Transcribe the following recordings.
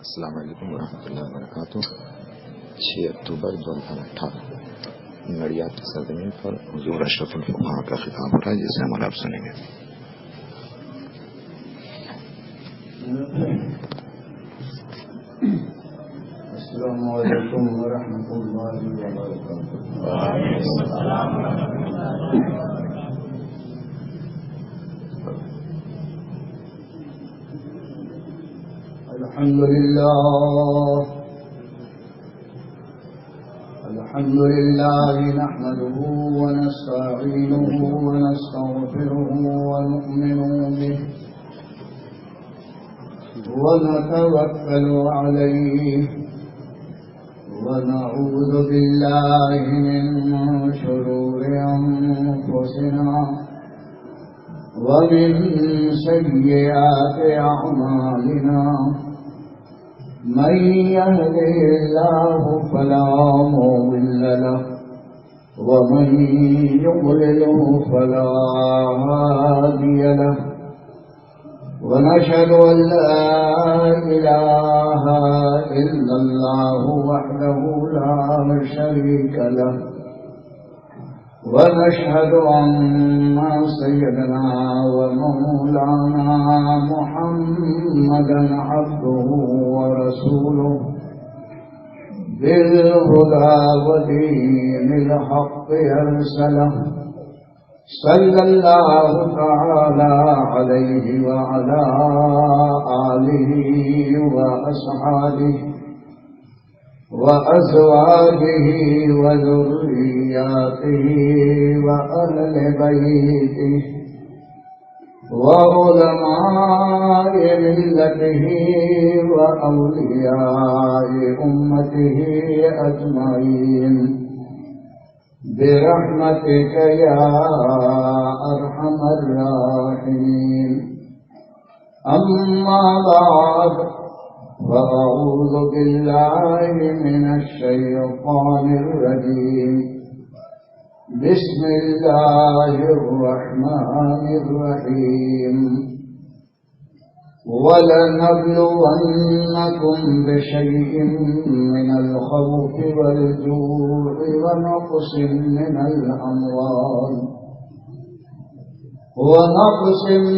السلام علیکم ورحمۃ اللہ وبرکاتہ۔ 6 اکتوبر 2018 نڑیات کی سرزمین پر حضور اشرف الفقہاء کا خطاب ہو رہا ہے، جسے ہم آپ سنیں گے۔ السلام علیکم ورحمۃ اللہ وبرکاتہ۔ وعلیکم السلام ورحمۃ اللہ وبرکاتہ۔ الحمد لله نحمده ونستعينه ونستغفره ونؤمن به ونتوكل عليه ونعوذ بالله من شرور أنفسنا ومن سيئات أعمالنا، من يهده الله فلا مضل له ومن يضلله فلا هادي له، ونشهد أن لا إله إلا الله وحده لا شريك له، ونشهد أن سيدنا ومولانا محمدا عبده ورسوله بالهدى ودين الحق أرسله، صلى الله تعالى عليه وعلى آله وأصحابه وأزواجه وذرياته وأهل بيته وعلماء ملته وأولياء أمته أجمعين برحمتك يا أرحم الراحمين. أما بعد، فأعوذ بالله من الشيطان الرجيم. بسم الله الرحمن الرحيم. ولنبلونكم بشيء من الخوف والجوع ونقص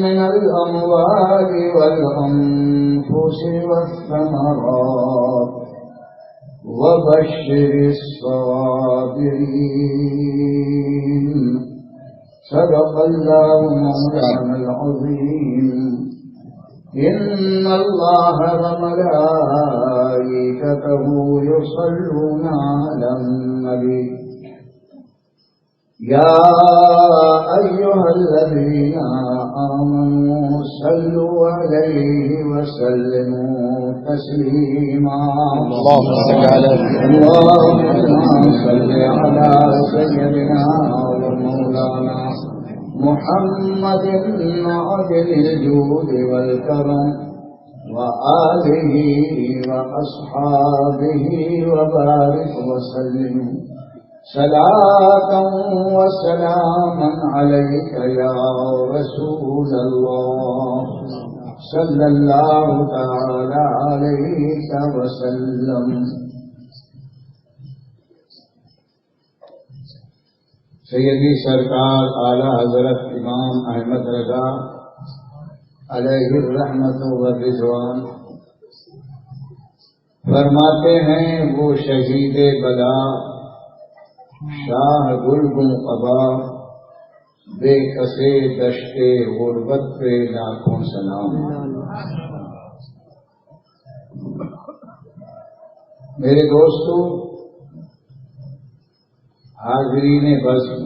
من الأموال والأنفس والثمرات وبشر الصابرين. صدق الله مولانا العظيم. إن الله وملائكته يصلون على النبي يا أيها الذين آمنوا صلوا عليه وسلموا تسليما. اللهم صل على سيدنا ومولانا محمد عدل الجود والكرم وآله وأصحابه وبارك وسلم صلاة وسلاما عليك يا رسول الله صلى الله تعالى عليك وسلم. سیدی سرکار اعلیٰ حضرت امام احمد رضا علیہ الرحمت والرضوان فرماتے ہیں، وہ شہید بلا شاہ گلگوں قبا بے کسے دشتے غربت پہ لاکھوں سلام. میرے دوستو، حاضرین بزم،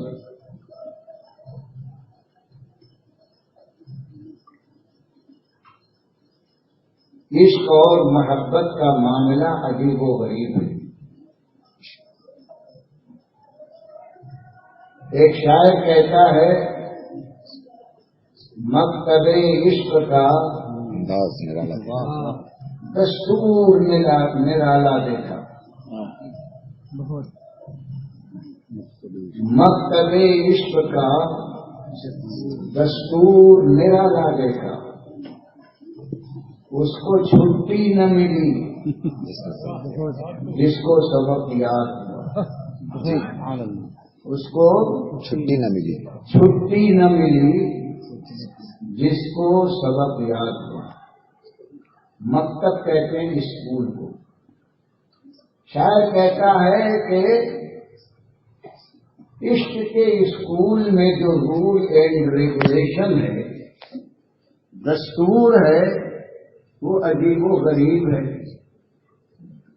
عشق اور محبت کا معاملہ عجیب و غریب ہے. ایک شاعر کہتا ہے، مکتب عشق کا دستور نرالا دیکھا. مکتب عشق کا دستور نرالا دیکھا، اس کو چھٹی نہ ملی جس کو سبق یاد ہوا. اس کو چھٹی نہ ملی جس کو سبق یاد ہوا. مکتب کہتے ہیں اسکول کو. شاعر کہتا ہے کہ عشق کے اسکول میں جو رول اینڈ ریگولیشن ہے، دستور ہے، وہ عجیب و غریب ہے.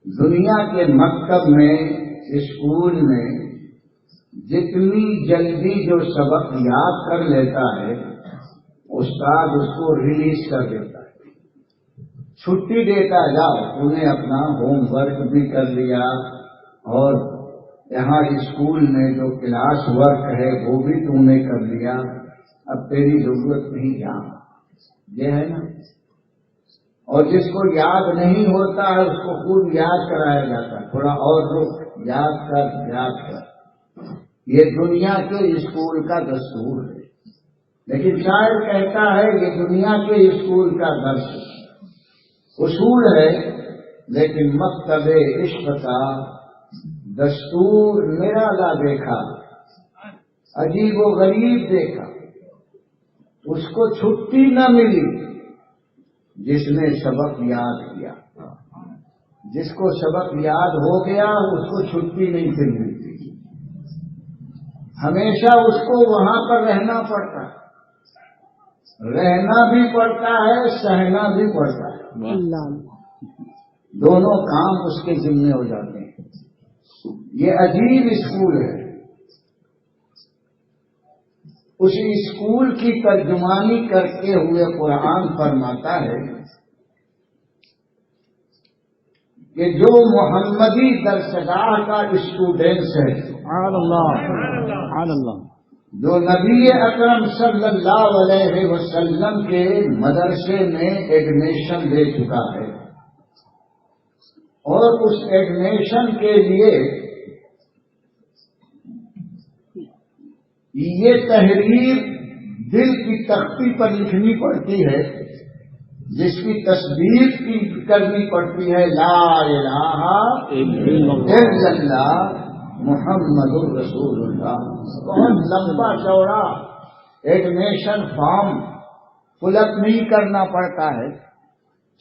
دنیا کے مکتب میں، اسکول میں جتنی جلدی جو سبق یاد کر لیتا ہے، استاد اس کو ریلیز کر دیتا ہے، چھٹی دیتا جا. تم نے اپنا ہوم ورک بھی کر لیا اور یہاں اسکول میں جو کلاس ورک ہے وہ بھی تم نے کر لیا، اب تیری ضرورت نہیں جا. یہ ہے نا. اور جس کو یاد نہیں ہوتا ہے اس کو خوب یاد کرایا جاتا ہے، تھوڑا اور رک، یاد کر. یہ دنیا کے اسکول کا دستور ہے. لیکن شاعر کہتا ہے یہ دنیا کے اسکول کا درس اصول ہے، لیکن مکتب عشق کا دستور نرالا دیکھا، عجیب و غریب دیکھا. اس کو چھٹی نہ ملی جس نے سبق یاد کیا. جس کو سبق یاد ہو گیا اس کو چھٹی نہیں پھر ملتی، ہمیشہ اس کو وہاں پر رہنا پڑتا ہے. رہنا بھی پڑتا ہے، سہنا بھی پڑتا ہے. دونوں کام اس کے ذمہ ہو جاتے ہیں. یہ عجیب اسکول ہے. اس اسکول کی ترجمانی کرتے ہوئے قرآن فرماتا ہے کہ جو محمدی درسگاہ کا اسٹوڈینٹس ہے، جو نبی اکرم صلی اللہ علیہ وسلم کے مدرسے میں ایڈمیشن لے چکا ہے اور اس ایڈمیشن کے لیے یہ تحریر دل کی تختی پر لکھنی پڑتی ہے، جس کی تصدیق کرنی پڑتی ہے لا الہ الا اللہ محمد الرسول اللہ. بہت لمبا چوڑا ایڈمیشن فارم فلپ نہیں کرنا پڑتا ہے،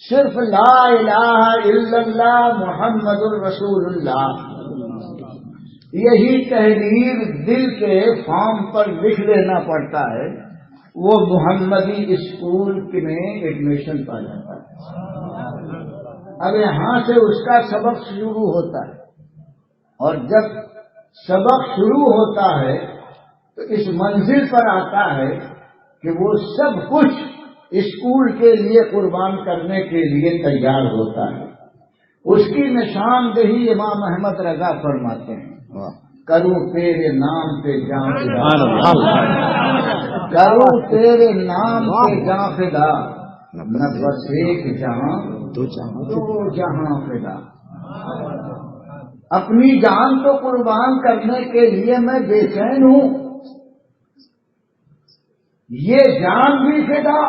صرف لا الہ الا اللہ محمد الرسول اللہ یہی تحریر دل کے فارم پر لکھ لینا پڑتا ہے. وہ محمدی اسکول میں ایڈمیشن پا جاتا ہے. اب یہاں سے اس کا سبق شروع ہوتا ہے، اور جب سبق شروع ہوتا ہے تو اس منزل پر آتا ہے کہ وہ سب کچھ اسکول کے لیے قربان کرنے کے لیے تیار ہوتا ہے. اس کی نشاندہی امام احمد رضا فرماتے ہیں، کروں تیرے نام پہ جان فدا، کروں تیرے نام پہ جان فدا، نہ بس ایک جہاں دو جہاں فدا. اپنی جان کو قربان کرنے کے لیے میں بے چین ہوں، یہ جان بھی فدا.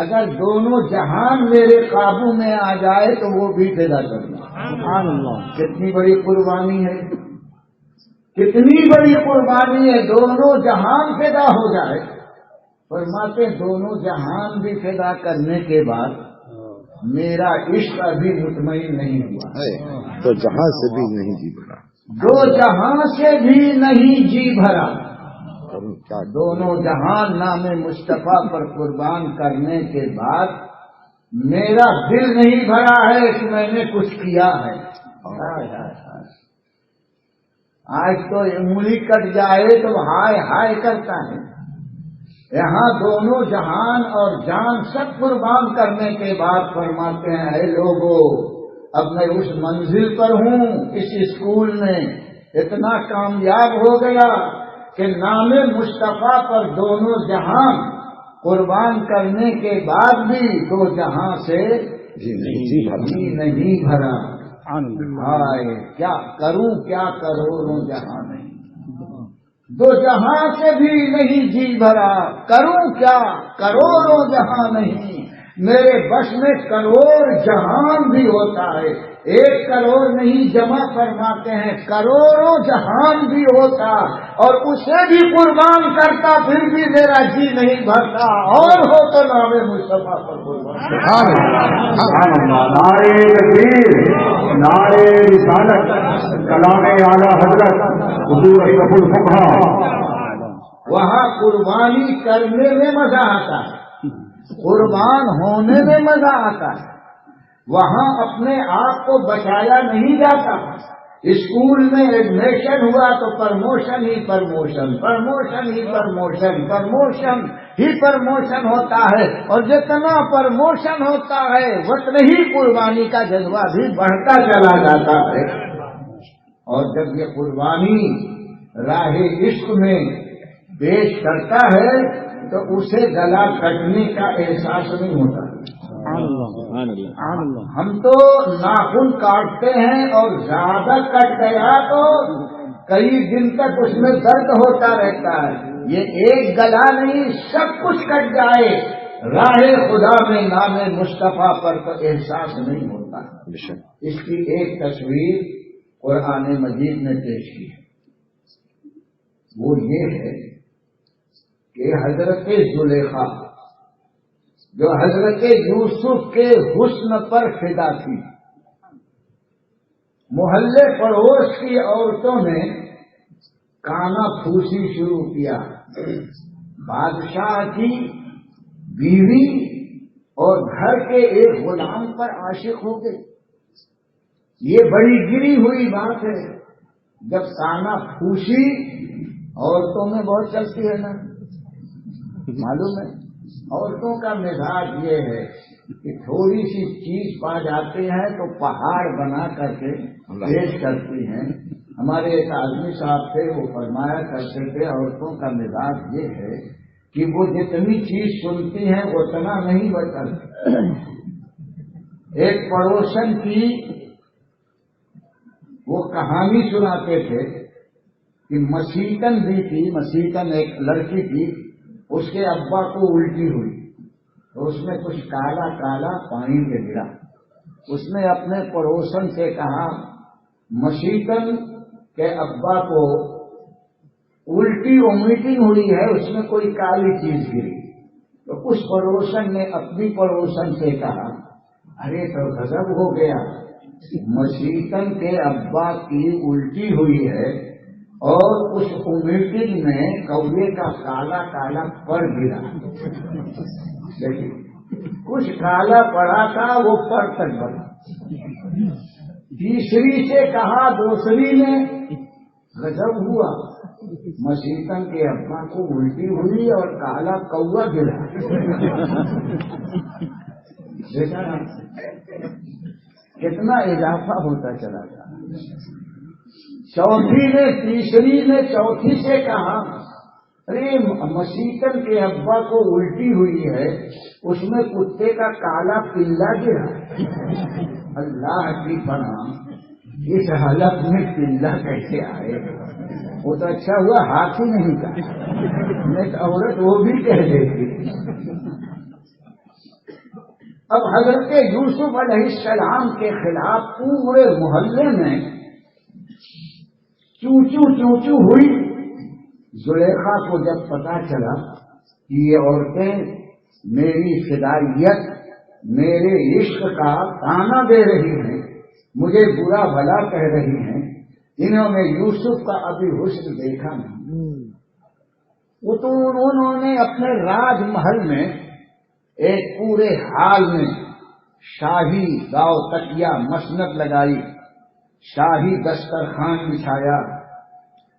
اگر دونوں جہان میرے قابو میں آ جائے تو وہ بھی فدا کرنا. سبحان اللہ. کتنی بڑی قربانی ہے، کتنی بڑی قربانی ہے. دونوں جہان فدا ہو جائے. فرماتے دونوں جہان بھی فدا کرنے کے بعد میرا عشق ابھی مطمئن نہیں ہوا، تو جہاں سے بھی نہیں جی بھرا، دو جہاں سے بھی نہیں جی بھرا. دونوں جہان نام مصطفیٰ پر قربان کرنے کے بعد میرا دل نہیں بھرا ہے کہ میں نے کچھ کیا ہے. آج تو انگلی کٹ جائے تو ہائے ہائے کرتا ہے. یہاں دونوں جہان اور جان سب قربان کرنے کے بعد فرماتے ہیں اے لوگوں، اب میں اس منزل پر ہوں، اس اسکول میں اتنا کامیاب ہو گیا کہ نام مصطفیٰ پر دونوں جہان قربان کرنے کے بعد بھی دو جہاں سے نہیں بھرا. ہائے کیا کروں، کیا کروڑوں جہاں نہیں، دو جہاں سے بھی نہیں جی بھرا. کروں کیا کروڑوں جہاں نہیں، میرے بس میں کروڑ جہان بھی ہوتا ہے، 1 کروڑ نہیں جمع فرماتے ہیں، کروڑوں جہان بھی ہوتا اور اسے بھی قربان کرتا پھر بھی میرا جی نہیں بھرتا، اور ہو تو نام مصطفیٰ پر قربان۔ نعرے تکبیر، نعرے رسالت، کلام اعلیٰ حضرت حضور اشرف الفقہا۔ وہاں قربانی کرنے میں مزہ آتا ہے، قربان ہونے میں مزہ آتا ہے، وہاں اپنے آپ کو بچایا نہیں جاتا۔ اسکول میں ایڈمیشن ہوا تو پرموشن ہی پرموشن، پرموشن ہی پرموشن، پرموشن ہی پرموشن ہوتا ہے، اور جتنا پرموشن ہوتا ہے اتنا ہی قربانی کا جذبہ بھی بڑھتا چلا جاتا ہے۔ اور جب یہ قربانی راہ عشق میں پیش کرتا ہے تو اسے گلا کٹنے کا احساس نہیں ہوتا۔ ہم تو ناخن کاٹتے ہیں اور زیادہ کٹ گیا تو کئی دن تک اس میں درد ہوتا رہتا ہے، یہ ایک گلا نہیں سب کچھ کٹ جائے راہ خدا میں نام مصطفیٰ پر تو احساس نہیں ہوتا۔ اس کی ایک تصویر قرآن مجید نے پیش کی ہے، وہ یہ ہے کہ حضرت زلیخا جو حضرت یوسف کے حسن پر فدا تھی، محلے پڑوس کی عورتوں نے کانا پھوسی شروع کیا، بادشاہ کی بیوی اور گھر کے ایک غلام پر عاشق ہو گئے۔ یہ بڑی گری ہوئی بات ہے، جب کانا پھوسی عورتوں میں بہت چلتی ہے نا، معلوم ہے عورتوں کا مزاج یہ ہے کہ تھوڑی سی چیز پا جاتے ہیں تو پہاڑ بنا کر کے پیش کرتی ہیں۔ ہمارے ایک آدمی صاحب تھے، وہ فرمایا کرتے تھے عورتوں کا مزاج یہ ہے کہ وہ جتنی چیز سنتی ہیں اتنا نہیں بتاتی۔ ایک پڑوسن کی وہ کہانی سناتے تھے کہ مسیکن بھی تھی، مسیکن ایک لڑکی تھی، اس کے ابا کو الٹی ہوئی تو اس میں کچھ کالا کالا پانی پہ گرا۔ اس نے اپنے پڑوسن سے کہا مسیکن کے ابا کو الٹی ومیٹنگ ہوئی ہے، اس میں کوئی کالی چیز گری۔ تو اس پڑوسن نے اپنی پڑوسن سے کہا ارے تو غضب ہو گیا، مسیکن کے ابا کی الٹی ہوئی ہے اور اس میٹنگ میں کوے کا کالا کالا پر گرا۔ دیکھیے کچھ کالا پڑا تھا وہ پر تک بڑھا۔ تیسری سے کہا دوسری نے غضب ہوا، مسیکن کے ابا کو الٹی ہوئی اور کالا کوا گرا۔ دیکھا نا کتنا اضافہ ہوتا چلا گیا۔ چوتھی نے تیسری نے چوتھی سے کہا ارے مسیکن کے ابا کو الٹی ہوئی ہے، اس میں کتے کا کالا پلا گرا۔ اللہ کی پناہ اس حالت میں پلا کیسے آئے؟ وہ تو اچھا ہوا ہاتھ ہی نہیں کہا، ایک عورت وہ بھی کہہ دیتی۔ اب حضرت یوسف علیہ السلام کے خلاف پورے محلے میں چوچو چوچو ہوئی۔ زلیخا کو جب پتا چلا کہ یہ عورتیں میری فدائیت، میرے عشق کا تانا دے رہی ہیں، مجھے برا بھلا کہہ رہی ہیں، انہوں نے یوسف کا ابھی حسن دیکھا نہیں، وہ تو انہوں نے اپنے راج محل میں ایک پورے حال میں شاہی گاؤ تکیا مسند لگائی، شاہی دسترخوان بچھایا،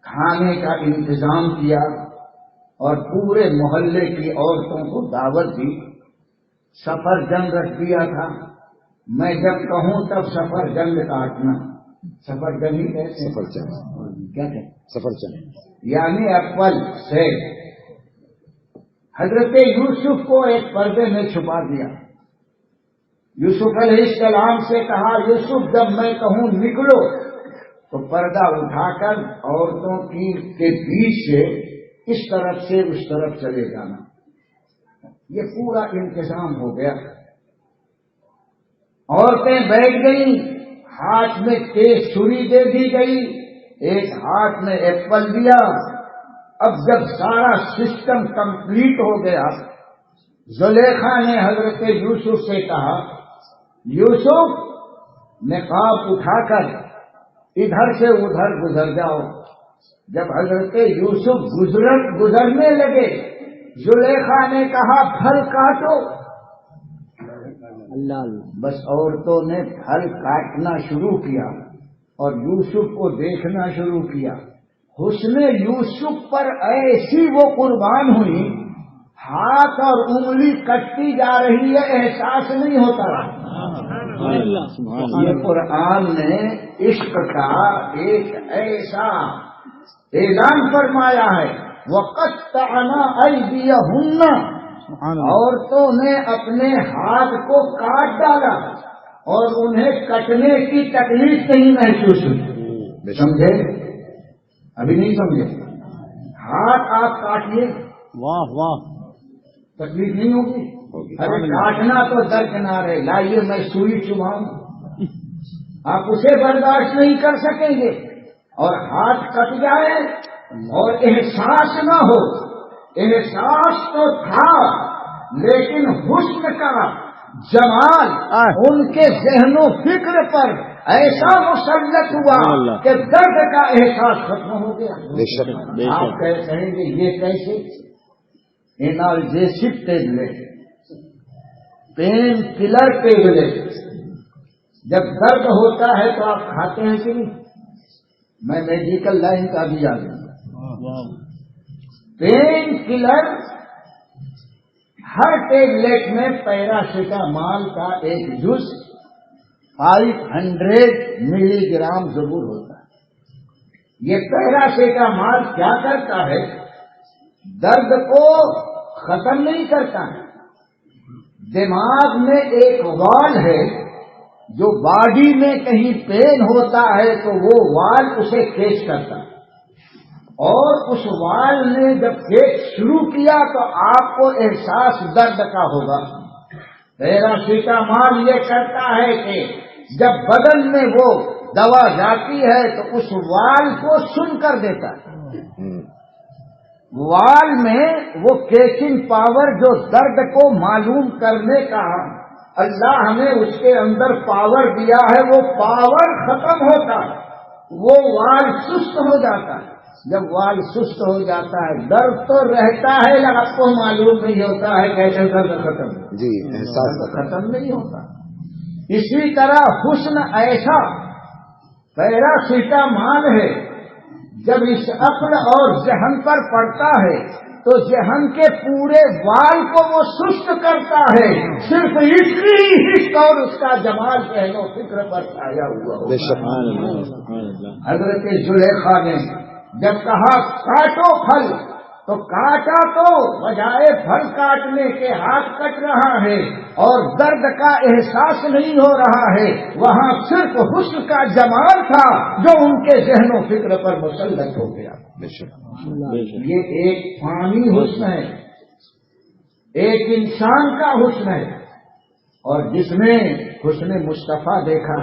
کھانے کا انتظام کیا اور پورے محلے کی عورتوں کو دعوت دی۔ سفر جنگ رکھ دیا تھا، میں جب کہوں تب سفر جنگ کاٹنا۔ سفر جنگ ہی کہتے ہیں، کیا کہتے ہیں؟ سفر جنگ یعنی اول سے حضرت یوسف کو ایک پردے میں چھپا دیا۔ یوسف علیہ السلام سے کہا یوسف جب میں کہوں نکلو تو پردہ اٹھا کر عورتوں کے بیچ سے اس طرف سے اس طرف چلے جانا۔ یہ پورا انتظام ہو گیا۔ عورتیں بیٹھ گئیں، ہاتھ میں تیز چھری دے دی گئی، ایک ہاتھ میں ایپل دیا۔ اب جب سارا سسٹم کمپلیٹ ہو گیا، زلیخا نے حضرت یوسف سے کہا، یوسف نقاب اٹھا کر ادھر سے ادھر گزر جاؤ۔ جب حضرت یوسف گزرنے لگے، زلیخا نے کہا پھل کاٹو۔ بس عورتوں نے پھل کاٹنا شروع کیا اور یوسف کو دیکھنا شروع کیا۔ حسن یوسف پر ایسی وہ قربان ہوئی، ہاتھ اور انگلی کٹتی جا رہی ہے، احساس نہیں ہوتا رہا۔ یہ قرآن نے عشق کا ایک ایسا اعلان فرمایا ہے، وَقَطَّعْنَا أَيْدِيَهُنَّ، عورتوں نے اپنے ہاتھ کو کاٹ ڈالا اور انہیں کٹنے کی تکلیف نہیں محسوس ہوئی۔ سمجھے؟ ابھی نہیں سمجھے؟ ہاتھ آپ کاٹیے، واہ واہ، تکلیف نہیں ہوگی؟ ارے کاٹنا تو درکنار ہے، لائیے میں سوئی چبھاؤں، آپ اسے برداشت نہیں کر سکیں گے۔ اور ہاتھ کٹ جائے اور احساس نہ ہو، احساس تو تھا لیکن حسن کا جمال ان کے ذہن و فکر پر ایسا مسلط ہوا کہ درد کا احساس ختم ہو گیا۔ آپ کہیں گے یہ کیسے؟ انالجیسک ٹیبلٹ، پین کلر ٹیبلٹ جب درد ہوتا ہے تو آپ کھاتے ہیں کہ نہیں؟ میں میڈیکل لائن کا بھی آ گیا۔ پین کلر ہر ٹیبلٹ میں پیراسیٹامال کا ایک جز 500 ملی گرام ضرور ہوتا ہے۔ یہ پیراسیٹامال کیا کرتا ہے؟ درد کو ختم نہیں کرتا ہے۔ دماغ میں ایک وال ہے، جو باڈی میں کہیں پین ہوتا ہے تو وہ وال اسے کیچ کرتا ہے، اور اس وال نے جب کیچ شروع کیا تو آپ کو احساس درد کا ہوگا۔ پیراسیٹامال یہ کرتا ہے کہ جب بدن میں وہ دوا جاتی ہے تو اس وال کو سن کر دیتا ہے۔ وال میں وہ کیچنگ پاور جو درد کو معلوم کرنے کا اللہ نے اس کے اندر پاور دیا ہے، وہ پاور ختم ہوتا ہے، وہ وال سست ہو جاتا ہے۔ جب وال سست ہو جاتا ہے درد تو رہتا ہے، لیکن آپ کو معلوم نہیں ہوتا ہے کیسے درد ختم جی، احساس ختم نہیں ہوتا۔ اسی طرح حسن ایسا پیراسیٹامال ہے، جب اس عقل اور ذہن پر پڑتا ہے تو ذہن کے پورے وال کو وہ سست کرتا ہے، صرف اس لیے اور اس کا جمال ذہن و فکر پر چھایا ہوا ہوگا۔ حضرت زلیخا نے جب کہا کاٹو پھل تو کاٹا تو بجائے پھل کاٹنے کے ہاتھ کٹ رہا ہے اور درد کا احساس نہیں ہو رہا ہے، وہاں صرف حسن کا جمال تھا جو ان کے ذہن و فکر پر مسلط ہو گیا۔ یہ ایک فانی حسن ہے، ایک انسان کا حسن ہے، اور جس نے حسن مصطفیٰ دیکھا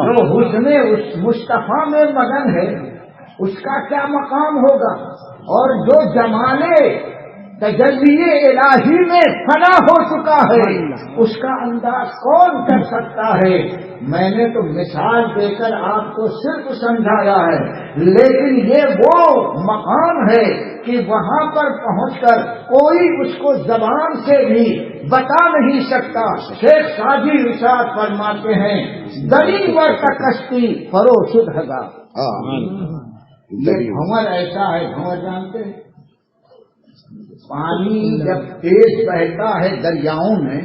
جو حسن اس مصطفیٰ میں مگن ہے اس کا کیا مقام ہوگا، اور جو جمالے تجلی الہی میں فنا ہو چکا ہے اس کا انداز کون کر سکتا ہے؟ میں نے تو مثال دے کر آپ کو صرف سمجھایا ہے، لیکن یہ وہ مقام ہے کہ وہاں پر پہنچ کر کوئی اس کو زبان سے بھی بتا نہیں سکتا۔ شیخ ساجی رشاد فرماتے ہیں، دری ور کا کشتی فرو شد ہزا۔ یہ بھنور ایسا ہے، بھنور جانتے ہیں؟ پانی جب تیز بہتا ہے دریاؤں میں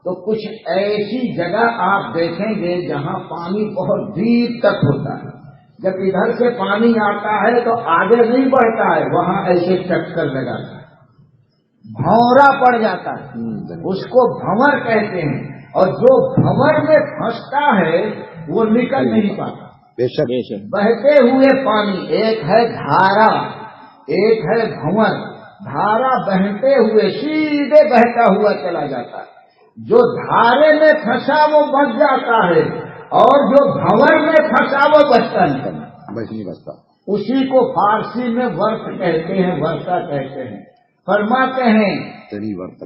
تو کچھ ایسی جگہ آپ دیکھیں گے جہاں پانی بہت دیر تک ہوتا ہے، جب ادھر سے پانی آتا ہے تو آگے نہیں بڑھتا ہے، وہاں ایسے ٹکر لگاتا ہے، بھونرا پڑ جاتا ہے، اس کو بھنور کہتے ہیں، اور جو بھنور میں پھنستا ہے وہ نکل نہیں پاتا۔ بے شک بہتے ہوئے پانی ایک ہے دھارا، ایک ہے بھنور۔ دھارا بہتے ہوئے سیدھے بہتا ہوا چلا جاتا ہے، جو دھارے میں پھنسا وہ بچ جاتا ہے اور جو بھنور میں پھنسا وہ بچتا نہیں بچتا. اسی کو فارسی میں ورت کہتے ہیں، ورتا کہتے ہیں. فرماتے ہیں دری ورت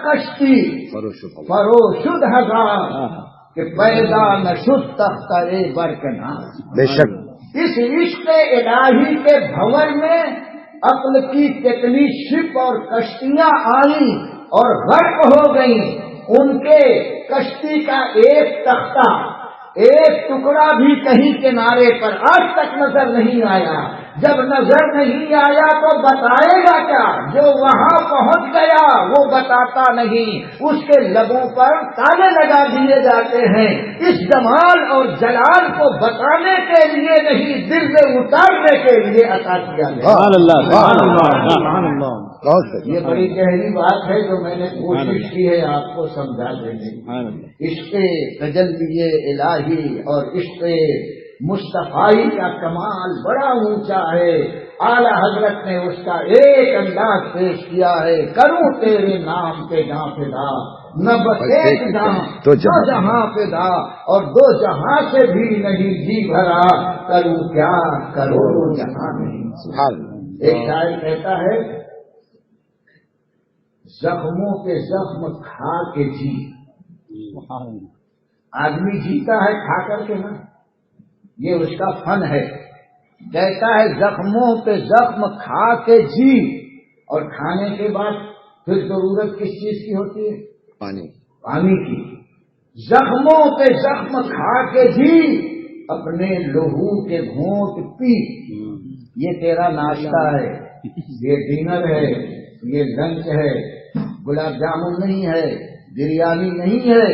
کشتی فروشد ہزار کہ پیدا نہ شد تختہ برکنا. بے شک اس عشق الہی کے بھنور میں عقل کی کتنی شپ اور کشتیاں آئیں اور غرق ہو گئیں. ان کے کشتی کا ایک تختہ، ایک ٹکڑا بھی کہیں کنارے پر آج تک نظر نہیں آیا. جب نظر نہیں آیا تو بتائے گا کیا؟ جو وہاں پہنچ گیا وہ بتاتا نہیں. اس کے لبوں پر تالے لگا دیے جاتے ہیں. اس جمال اور جلال کو بتانے کے لیے نہیں، دل میں اتارنے کے لیے عطا کیا گیا. یہ بڑی گہری بات ہے جو میں نے کوشش کی ہے آپ کو سمجھا دینے کی. عشق تجلی الہی اور عشق مصطفی کا کمال بڑا اونچا ہے. اعلی حضرت نے اس کا ایک انداز پیش کیا ہے. کروں تیرے نام پہ جہاں فدا، نہ بس ایک جہاں دو جہاں فدا، اور دو جہاں سے بھی نہیں جی بھرا، کروں کیا کروڑوں جہاں نہیں. ایک شاعر کہتا ہے زخموں کے زخم کھا کے جی. آدمی جیتا ہے کھا کر کے نا، یہ اس کا فن ہے. کہتا ہے زخموں پہ زخم کھا کے جی، اور کھانے کے بعد پھر ضرورت کس چیز کی ہوتی ہے؟ پانی کی. زخموں پہ زخم کھا کے جی، اپنے لہو کے گھونٹ پی. یہ تیرا ناشتہ ہے، یہ ڈنر ہے، یہ لنچ ہے. گلاب جامن نہیں ہے، بریانی نہیں ہے.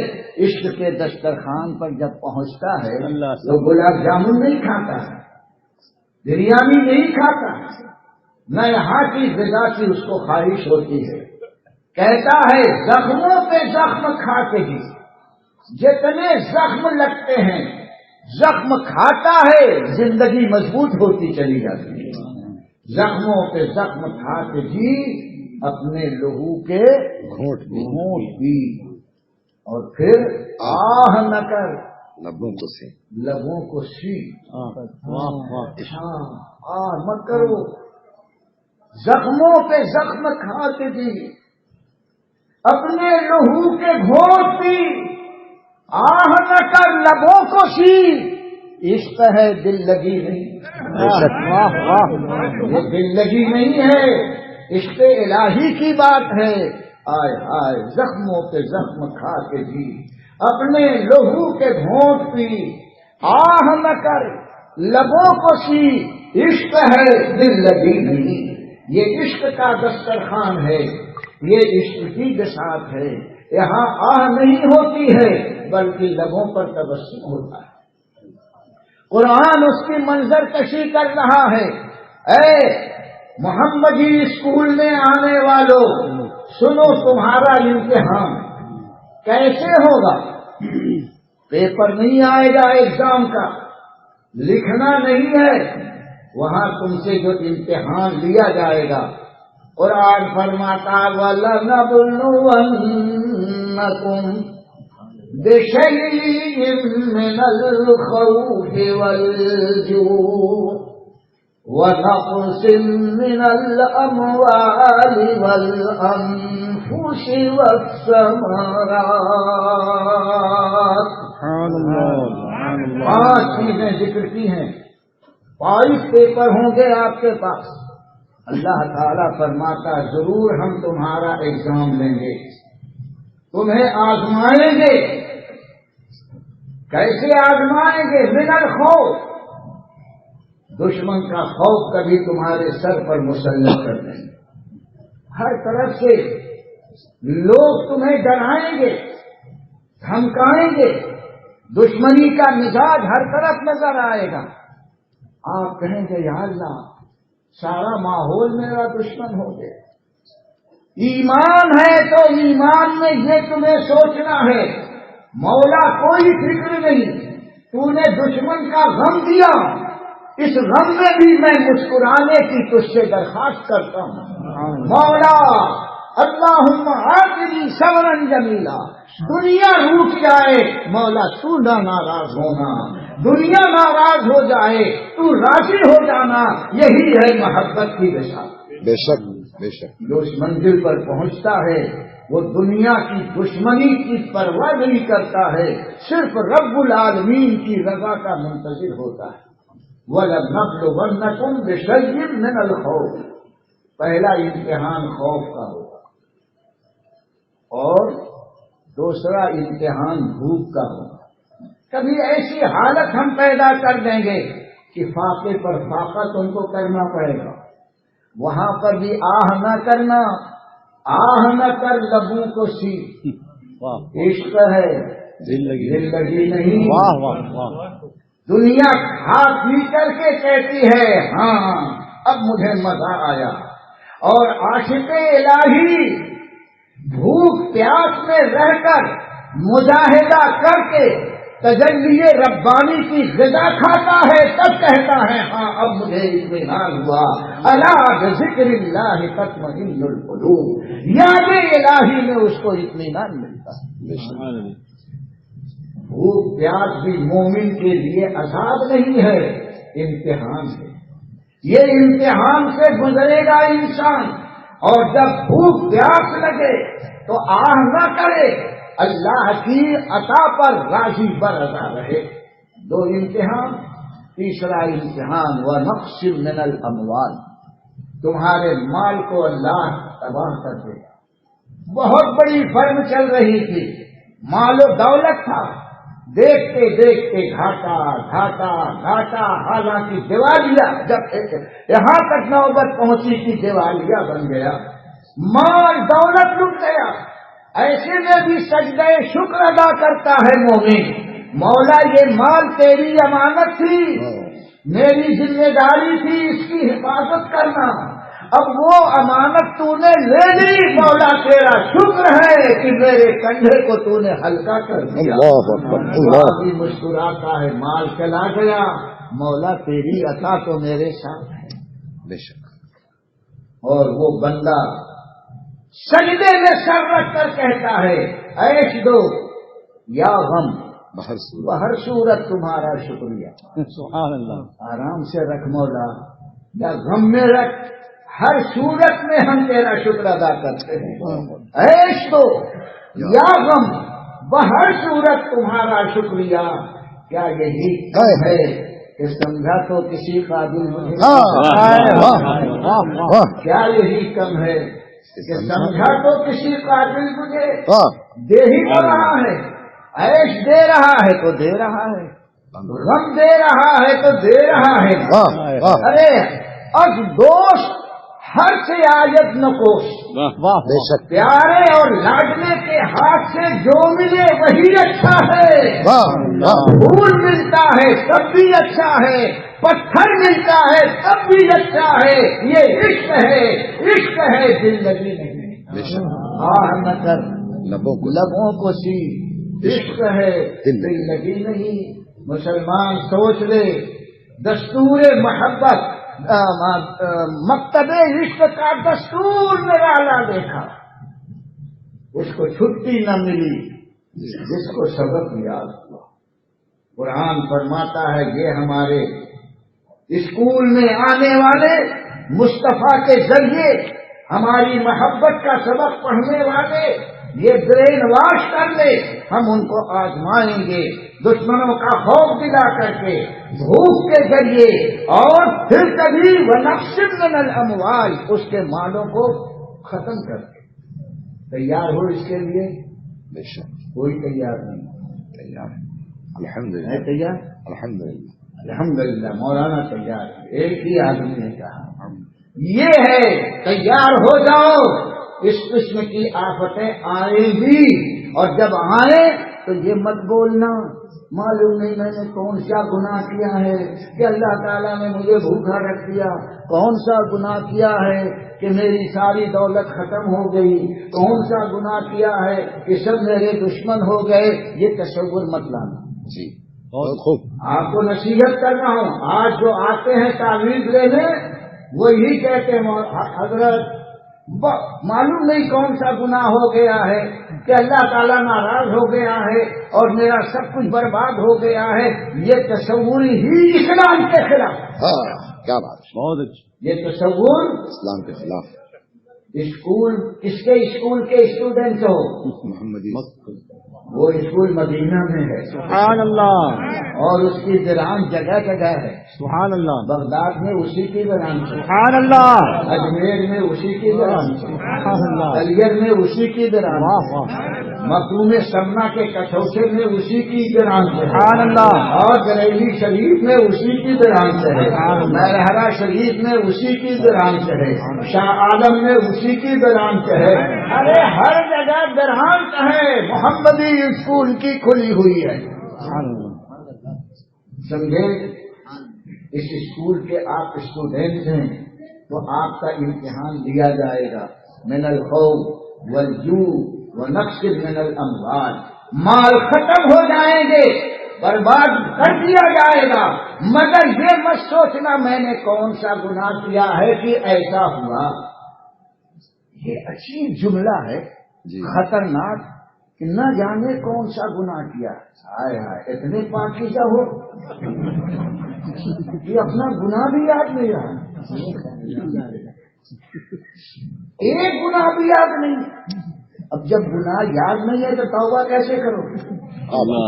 عشق کے دسترخوان پر جب پہنچتا ہے تو گلاب جامن نہیں کھاتا ہے، بریانی نہیں کھاتا ہے، نہ یہاں کی غذا کی اس کو خواہش ہوتی ہے. کہتا ہے زخموں پہ زخم کھا کے جی. جتنے زخم لگتے ہیں، زخم کھاتا ہے، زندگی مضبوط ہوتی چلی جاتی ہے. زخموں پہ زخم کھا کے جی، اپنے لہو کے گھونٹ پی، اور پھر آہ نہ کر لبوں کو سی. آہ مت کرو. زخموں پہ زخم کھا کے جی، اپنے لہو کے گھونٹ پی، آہ نہ کر لبوں کو سی. عشق ہے دل لگی نہیں. یہ دل لگی نہیں ہے، عشق الہی کی بات ہے. آئے آئے زخموں پہ زخم کھا کے جی، اپنے لہو کے گھونٹ پی، آہ نہ کر لبوں کو سی. عشق ہے دل لگی نہیں. یہ عشق کا دسترخوان ہے، یہ عشق کی بساط ہے. یہاں آہ نہیں ہوتی ہے بلکہ لبوں پر تبسم ہوتا ہے. قرآن اس کی منظر کشی کر رہا ہے. اے محمدی اسکول میں آنے والوں، سنو تمہارا امتحان کیسے ہوگا. پیپر نہیں آئے گا ایگزام کا، لکھنا نہیں ہے، وہاں تم سے جو امتحان لیا جائے گا. قرآن فرماتا وَلَنَبْلُوَنَّكُمْ بِشَيْءٍ مِّنَ الْخَوْفِ وَالْجُوعِ وَنَقْصٍ مِّنَ الْأَمْوَالِ وَالْأَنفُسِ وَالثَّمَرَاتِ. 5 چیزیں ذکر کی ہیں. 22 پیپر ہوں گے آپ کے پاس. اللہ تعالیٰ فرماتا ضرور ہم تمہارا ایگزام لیں گے، تمہیں آزمائیں گے. کیسے آزمائیں گے؟ من الخوف، دشمن کا خوف کبھی تمہارے سر پر مسلط کر دیں گے. ہر طرف سے لوگ تمہیں ڈرائیں گے، دھمکائیں گے. دشمنی کا مزاج ہر طرف نظر آئے گا. آپ کہیں گے یا اللہ سارا ماحول میرا دشمن ہو گیا. ایمان ہے تو ایمان میں یہ تمہیں سوچنا ہے مولا کوئی فکر نہیں، تو نے دشمن کا غم دیا، اس غم میں بھی میں مسکرانے کی تجھ سے درخواست کرتا ہوں. مولا اللہم آتنی صبرا جمیلا. دنیا روٹ جائے مولا تو نہ ناراض ہونا، دنیا ناراض ہو جائے تو راضی ہو جانا، یہی ہے محبت کی بشارت. بے شک بے شک. جو اس منزل پر پہنچتا ہے وہ دنیا کی دشمنی کی پرواہ نہیں کرتا ہے، صرف رب العالمین کی رضا کا منتظر ہوتا ہے. وَلَنَبْلُوَنَّكُمْ بِشَيْءٍ مِّنَ الْخَوْفِ. پہلا امتحان خوف کا ہوگا اور دوسرا امتحان بھوک کا ہوگا. کبھی ایسی حالت ہم پیدا کر دیں گے کہ فاقے پر فاقہ تم کو کرنا پڑے گا، وہاں پر بھی آہ نہ کرنا، آہ نہ کر لبوں کو سی. عشق ہے زندگی نہیں. دنیا کھا پی کر کے کہتی ہے ہاں اب مجھے مزہ آیا، اور عاشق الہی بھوک پیاس میں رہ کر مجاہدہ کر کے تجلی ربانی کی غذا کھاتا ہے، تب کہتا ہے ہاں اب مجھے اطمینان ہوا. الا بذکر اللہ تطمئن القلوب. یاد الہی میں اس کو اطمینان ملتا ہے. بھوک پیاس بھی مومن کے لیے عذاب نہیں ہے، امتحان ہے. یہ امتحان سے گزرے گا انسان، اور جب بھوک پیاس لگے تو آہ نہ کرے، اللہ کی عطا پر راضی برضا رہے. دو امتحان. تیسرا امتحان وَنَقْصٍ مِّنَ الْأَمْوَالِ. تمہارے مال کو اللہ تباہ کر دے گا. بہت بڑی فرم چل رہی تھی، مال و دولت تھا، دیکھتے دیکھتے گھاٹا گھاٹا گھاٹا، حالانکہ دیوالیہ جب یہاں تک نوبت پہنچی کہ دیوالیہ بن گیا، مال دولت لٹ گیا. ایسے میں بھی سجدہ شکر ادا کرتا ہے مومن. مولا یہ مال تیری امانت تھی، میری ذمہ داری تھی اس کی حفاظت کرنا، اب وہ امانت تو نے لے لی، مولا تیرا شکر ہے کہ میرے کندھے کو تو نے ہلکا کر دیا. اللہ بھی مسکراتا ہے مال چلا گیا، مولا تیری عطا تو میرے ساتھ ہے. بے شک. اور وہ بندہ سجدے میں سر رکھ کر کہتا ہے عیش دو یا غم، بہر صورت تمہارا شکریہ. سبحان اللہ. آرام سے رکھ مولا، یا غم میں رکھ، ہر صورت میں ہم تیرا شکر ادا کرتے ہیں. عیش دو یا غم، بہر صورت تمہارا شکریہ. کیا یہی کم ہے کہ سمجھا تو کسی قابل مجھے؟ کیا یہی کم ہے کہ سمجھا تو کسی قابل مجھے؟ دے ہی تو رہا ہے، عیش دے رہا ہے تو دے رہا ہے، غم دے رہا ہے تو دے رہا ہے. ارے از دوست ہر سے آیت نکوش. بے شک. پیارے اور لاڈلے کے ہاتھ سے جو ملے وہی اچھا ہے. پھول ملتا ہے تب بھی اچھا ہے، پتھر ملتا ہے تب بھی اچھا ہے. یہ عشق ہے، عشق ہے زندگی نہیں. آہ نہ کر لبوں کو سی، عشق ہے زندگی نہیں. مسلمان سوچ لے، دستور محبت مکتب عشق کا دستور نرالا دیکھا، اس کو چھٹی نہ ملی جس کو سبق یاد ہوا. قرآن فرماتا ہے یہ ہمارے اسکول میں آنے والے مصطفیٰ کے ذریعے ہماری محبت کا سبق پڑھنے والے یہ برین واش کر لے، ہم ان کو آزمائیں گے دشمنوں کا خوف دلا کر کے، بھوک کے ذریعے، اور پھر کبھی وَنَقْصٍ مِّنَ الْأَمْوَالِ، اس کے مالوں کو ختم کر کے. تیار ہو اس کے لیے؟ بے شک. کوئی تیار نہیں. تیار ہے الحمدللہ. ہے تیار؟ الحمدللہ. الحمدللہ. مولانا تیار ہے. ایک ہی آدمی نے کہا یہ ہے تیار ہو جاؤ، اس قسم کی آفتیں آئیں گی، اور جب آئیں تو یہ مت بولنا معلوم نہیں میں نے کون سا گناہ کیا ہے کہ اللہ تعالیٰ نے مجھے بھوکا رکھ دیا، کون سا گناہ کیا ہے کہ میری ساری دولت ختم ہو گئی، کون سا گناہ کیا ہے کہ سب میرے دشمن ہو گئے. یہ تصور مت لانا. جی بہت خوب. آپ کو نصیحت کر رہا ہوں. آج جو آتے ہیں تعویذ لینے وہ یہی کہتے ہیں حضرت معلوم نہیں کون سا گناہ ہو گیا ہے کہ اللہ تعالیٰ ناراض ہو گیا ہے اور میرا سب کچھ برباد ہو گیا ہے. یہ تصور ہی اسلام کے خلاف. ہاں کیا بات ہے، بہت اچھا. یہ تصور اسلام کے خلاف. اسکول کس کے اسکول کے اسٹوڈنٹ ہو، محمدی وہ اسکول مدینہ میں ہے سبحان اللہ، اور اس کی درام جگہ جگہ ہے. سبحان اللہ، بغداد میں اسی کی درام ہے، سبحان اللہ، اجمیر میں اسی کی درام ہے، سبحان اللہ، علیگڑھ میں اسی کی درام ہے، واہ واہ، مکروم سمنا کے کٹھوٹے میں اسی کی درام ہے، سبحان اللہ، اور بریلی شریف میں اسی کی درام سے ہے، مرحرا شریف میں اسی کی درام سے ہے، شاہ عالم میں اسی کی درام سے ہے. ارے ہر جگہ درام ہے. محمدی اسکول کی کھلی ہوئی ہے. سبحان اللہ، سمجھے؟ اس اسکول کے آپ اسٹوڈینٹ ہیں تو آپ کا امتحان لیا جائے گا. من الخوف والجوع ونقص من الاموال. مال ختم ہو جائیں گے، برباد کر دیا جائے گا، مگر یہ مت سوچنا میں نے کون سا گناہ کیا ہے کہ ایسا ہوا. یہ عجیب جملہ ہے، خطرناک، کہ نہ جانے کون سا گناہ کیا. ہائے ہائے، اتنے پاکیزہ ہو کہ اپنا گناہ بھی یاد نہیں رہا، ایک گناہ بھی یاد نہیں. اب جب گناہ یاد نہیں ہے تو توبہ کیسے کرو؟ اللہ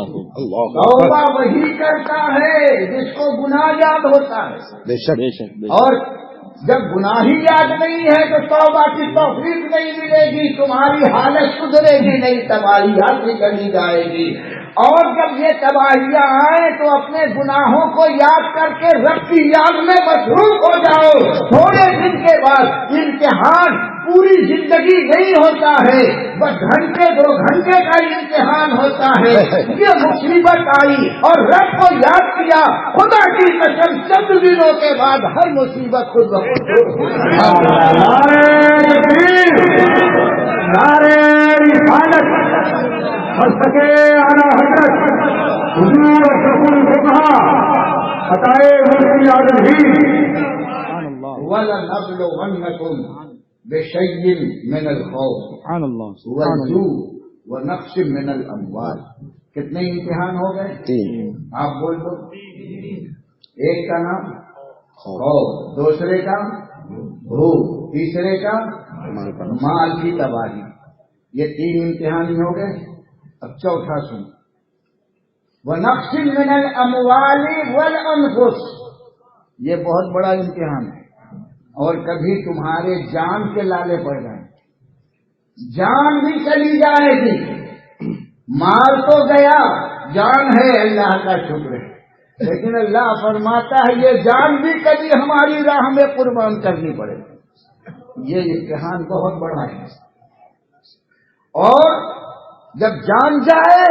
توبہ وہی کرتا ہے جس کو گناہ یاد ہوتا ہے. بے شک اور جب گناہ ہی یاد نہیں ہے تو توبہ کی توفیق نہیں ملے گی، تمہاری حالت سدھرے گی نہیں، تباہیات بھی کرنی جائے گی. اور جب یہ تباہیاں آئیں تو اپنے گناہوں کو یاد کر کے رب کی یاد میں مصروف ہو جاؤ. تھوڑے دن کے بعد امتحان پوری زندگی نہیں ہوتا ہے، بس گھنٹے 2 گھنٹے کا امتحان ہوتا ہے. یہ مصیبت آئی اور رب کو یاد کیا، خدا کی قسم چند دنوں کے بعد ہر مصیبت خود بخود دور ہو گئی. نعرے رسالت سکے آنا حضرت حضور رسول کو کہا عطائے مفتی اعظم ہی. وَلَنَبْلُوَنَّكُمْ بِشَيْءٍ مِّنَ الْخَوْفِ سبحان اللہ، وَالْجُوعِ وَنَقْصٍ مِّنَ الْأَمْوَالِ. کتنے امتحان ہو گئے؟ 3. آپ بول دو. ایک کا نام خوف، دوسرے کا بھوک، تیسرے کا مال کی تباہی. یہ 3 امتحان ہو گئے. اب چوتھا سن، وَنَقْصٍ مِّنَ الْأَمْوَالِ وَالْأَنفُسِ. یہ بہت بڑا امتحان ہے، اور کبھی تمہارے جان کے لالے پڑ جائیں، جان بھی چلی جائے گی. مال تو گیا، جان ہے، اللہ کا شکر ہے، لیکن اللہ فرماتا ہے یہ جان بھی کبھی ہماری راہ میں قربان کرنی پڑے گی. یہ امتحان بہت بڑا ہے. اور جب جان جائے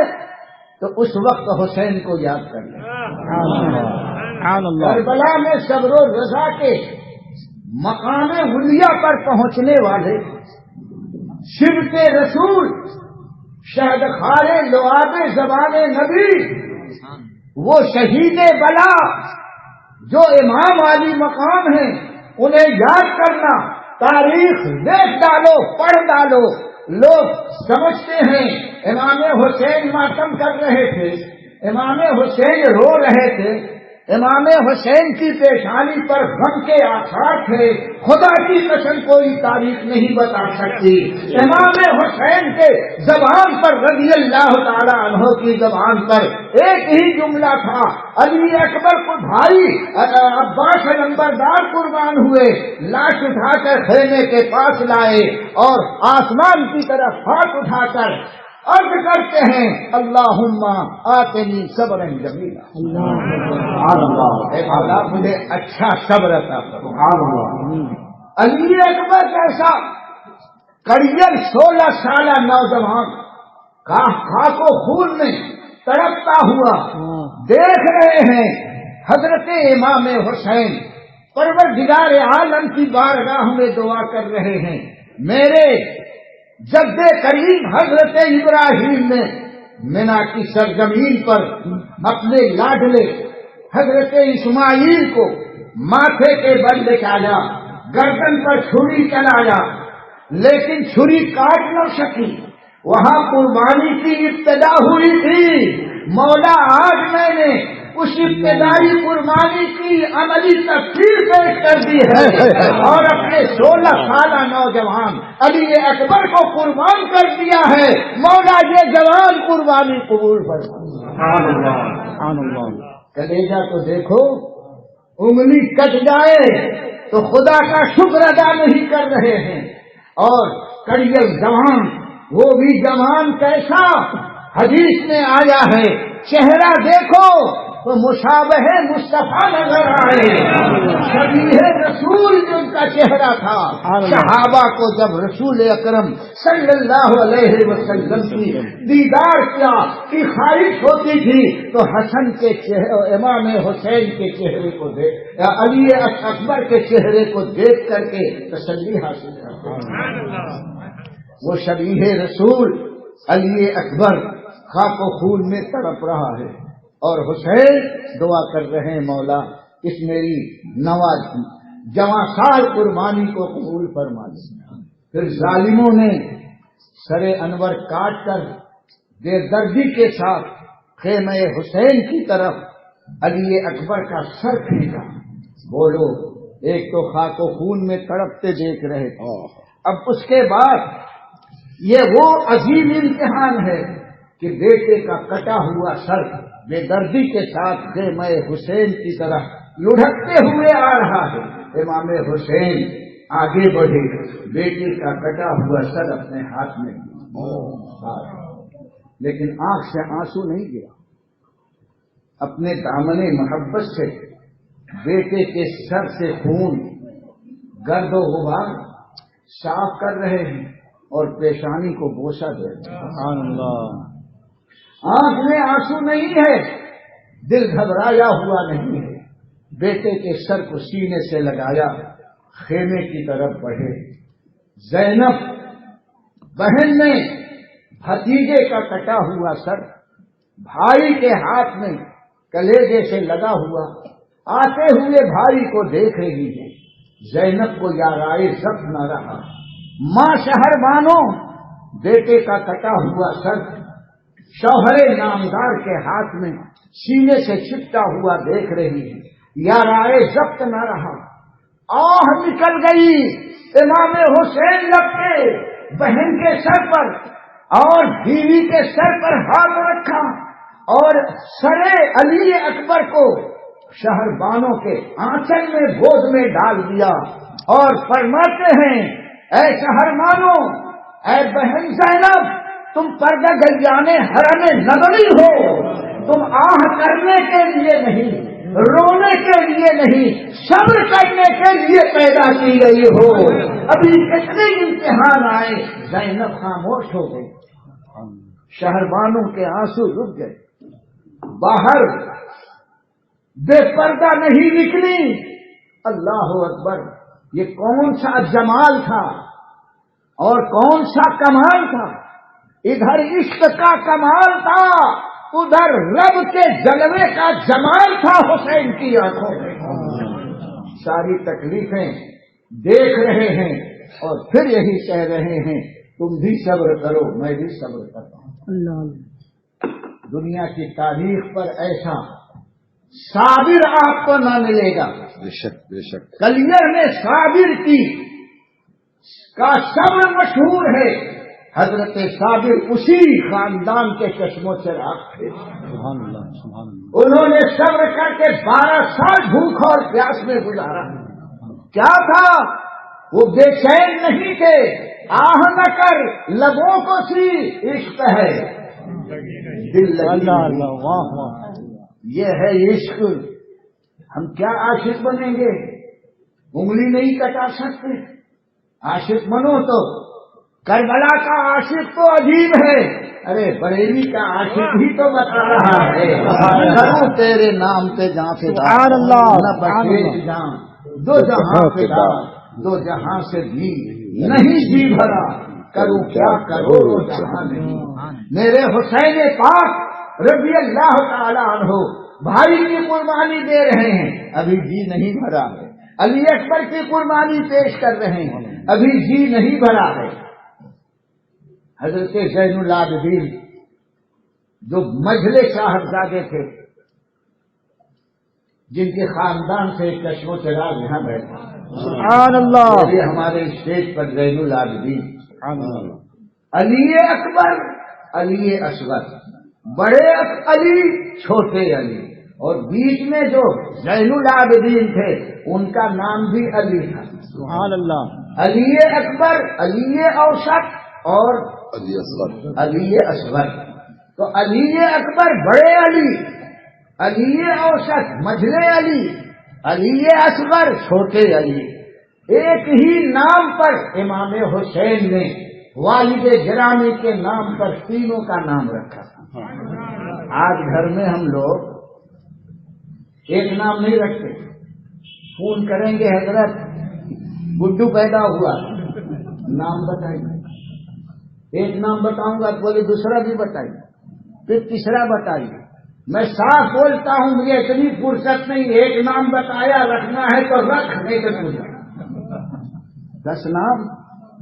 تو اس وقت حسین کو یاد کر لیں. کربلا میں صبر و رضا کے مقام حلیہ پر پہنچنے والے شبت رسول شہد خارے لعاب زبان نبی، وہ شہید بلا جو امام علی مقام ہیں، انہیں یاد کرنا. تاریخ دیکھ ڈالو، پڑھ ڈالو. لوگ سمجھتے ہیں امام حسین ماتم کر رہے تھے، امام حسین رو رہے تھے، امام حسین کی پیشانی پر غم کے آثار تھے. خدا کی قسم کوئی تاریخ نہیں بتا سکتی. امام حسین کے زبان پر رضی اللہ تعالی عنہ کی زبان پر ایک ہی جملہ تھا. علی اکبر کو بھائی عباس نمبردار قربان ہوئے، لاش اٹھا کر خیمے کے پاس لائے اور آسمان کی طرف ہاتھ اٹھا کر عرض کرتے ہیں اللہم آتنی صبرا جمیلا. اللہ مجھے اچھا صبر عطا فرما. علی اکبر کیسا کڑیل 16 سالہ نوجوان خاک و خون میں تڑپتا ہوا دیکھ رہے ہیں حضرت امام حسین پروردگار عالم کی بارگاہ میں دعا کر رہے ہیں. میرے جد کریم حضرت ابراہیم نے مینا کی سرزمین پر اپنے لاڈلے حضرت اسماعیل کو ماتھے کے بل بٹھایا، گردن پر چھری چلایا، لیکن چھری کاٹ نہ سکی. وہاں قربانی کی ابتدا ہوئی تھی. مولا آج میں نے اس ابتدائی قربانی کی عملی تفصیل پیش کر دی ہے اور اپنے 16 سالہ نوجوان علی اکبر کو قربان کر دیا ہے. مولا یہ جوان قربانی قبول فرما. کلیجہ تو دیکھو, انگلی کٹ جائے تو خدا کا شکر ادا نہیں کر رہے ہیں. اور کڑیل جوان, وہ بھی جوان کیسا, حدیث میں آیا ہے چہرہ دیکھو تو مشابہ مصطفیٰ نظر آئے. شبیہ رسول جن کا چہرہ تھا. صحابہ کو جب رسول اکرم صلی اللہ علیہ وسلم کی دیدار کی خواہش ہوتی تھی تو حسن کے چہرے, امام حسین کے چہرے کو دیکھ, علی اکبر کے چہرے کو دیکھ کر کے تسلی حاصل کرتے. وہ شبیہ رسول علی اکبر خاک و خون میں تڑپ رہا ہے اور حسین دعا کر رہے ہیں مولا اس میری جوان سال قربانی کو قبول فرما دے. پھر ظالموں نے سر انور کاٹ کر بے دردی کے ساتھ خیمہ حسین کی طرف علی اکبر کا سر پھینکا. بولو, ایک تو خاک و خون میں تڑپتے دیکھ رہے تھے, اب اس کے بعد یہ وہ عظیم امتحان ہے کہ بیٹے کا کٹا ہوا سر بے دردی کے ساتھ خیمہ حسین کی طرف لڑھکتے ہوئے آ رہا ہے. امام حسین آگے بڑھے, بیٹے کا کٹا ہوا سر اپنے ہاتھ میں لیا, لیکن آنکھ سے آنسو نہیں گیا. اپنے دامن محبت سے بیٹے کے سر سے خون, گرد و غبار صاف کر رہے ہیں اور پیشانی کو بوسہ دے رہے ہیں. آنکھ میں آنسو نہیں ہے, دل گھبرایا ہوا نہیں ہے. بیٹے کے سر کو سینے سے لگایا, خیمے کی طرف بڑھے. زینب بہن نے بھتیجے کا کٹا ہوا سر بھائی کے ہاتھ میں کلیجے سے لگا ہوا آتے ہوئے بھائی کو دیکھ رہی ہے. زینب کو یارائے ضبط نہ رہا. ماں شہر بانو بیٹے کا کٹا ہوا سر شوہر نامدار کے ہاتھ میں سینے سے چپٹا ہوا دیکھ رہی ہے. یارائے ضبط نہ رہا, آہ نکل گئی. امام حسین لپٹے بہن کے سر پر اور بیوی کے سر پر ہاتھ رکھا اور سر علی اکبر کو شہر بانوں کے آنچل میں گود میں ڈال دیا اور فرماتے ہیں, اے شہر بانو, اے بہن زینب, تم پردہ گلیانے حرم نبوی ہو. تم آہ کرنے کے لیے نہیں, رونے کے لیے نہیں, صبر کرنے کے لیے پیدا کی گئی ہو. ابھی کتنے امتحان آئے. زینب خاموش ہو گئی. شہربانوں کے آنسو رک گئے. باہر بے پردہ نہیں نکلی. اللہ اکبر, یہ کون سا جمال تھا اور کون سا کمال تھا. ادھر عشق کا کمال تھا, ادھر رب کے جلوے کا جمال تھا حسین کی آنکھوں میں. ساری تکلیفیں دیکھ رہے ہیں اور پھر یہی کہہ رہے ہیں تم بھی صبر کرو, میں بھی صبر کرتا ہوں. دنیا کی تاریخ پر ایسا صابر آپ کو نہ ملے گا. بے شک بے شک. کلیئر میں صابر کا صبر مشہور ہے. حضرت صابر اسی خاندان کے چشموں سے راک تھے. انہوں نے صبر کر کے 12 سال بھوک اور پیاس میں گزارا. کیا تھا, وہ بے چین نہیں تھے. آہ نہ کر لبوں کو سی عشق ہے, دل لگی. یہ ہے عشق. ہم کیا عاشق بنیں گے, انگلی نہیں کٹا سکتے. عاشق بنو تو کربلا کا عاشق تو عجیب ہے. ارے بریلی کا عاشق ہی تو بتا رہا ہے, کروں تیرے نام پہ جہاں سے نہ بچے جان, دو جہاں پہ دو جہاں سے بھی نہیں جی بھرا, کروں کیا کرو جہاں نہیں. میرے حسین پاک رضی اللہ تعالی عنہ بھائی کی قربانی دے رہے ہیں, ابھی جی نہیں بھرا ہے. علی اکبر کی قربانی پیش کر رہے ہیں. ابھی جی نہیں بھرا ہے. حضرت زین العابدین جو مجھلے صاحبزادے تھے، جن کے خاندان سے کشم و چراغ یہاں بیٹھا. سبحان اللہ. یہ ہمارے اسٹیج پر زین العابدین، سبحان اللہ. علی اکبر، علی اصغر، بڑے علی، چھوٹے علی، اور بیچ میں جو زین العابدین تھے ان کا نام بھی علی تھا. سبحان اللہ. علی اکبر، علی اوسط اور علی اصغر. علی اصغر. تو علی اکبر بڑے علی، علی اوسط مجھلے علی، علی اصغر چھوٹے علی. ایک ہی نام پر امام حسین نے والد گرامی کے نام پر تینوں کا نام رکھا. آج گھر میں ہم لوگ ایک نام نہیں رکھتے. فون کریں گے حضرت گڈو پیدا ہوا، نام بتائیے. ایک نام بتاؤں گا تو بولے دوسرا بھی بتائیے، پھر تیسرا بتائیے. میں صاف بولتا ہوں، مجھے اتنی فرصت نہیں. ایک نام بتایا، رکھنا ہے تو رکھ، نہیں تو پوچھا. 10 نام،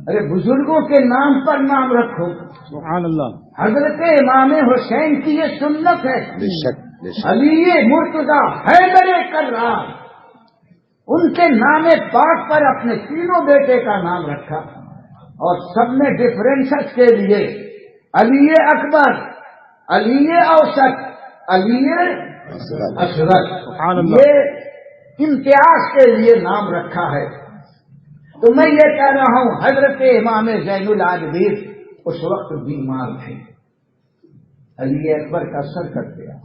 ارے بزرگوں کے نام پر نام رکھو. سبحان اللہ. حضرت امام حسین کی یہ سنت ہے. بے شک بے شک. علی مرتضیٰ حیدر کرار، ان کے نام پاک پر اپنے تینوں بیٹے کا نام رکھا. اور سب نے ڈفرینسز کے لیے علی اکبر، علی اوسط، علی اصغر، سبحان اللہ. یہ امتیاز کے لیے نام رکھا ہے. تو میں یہ کہہ رہا ہوں، حضرت امام زین العابدین اس وقت بیمار تھے. علی اکبر کا سر کٹ گیا،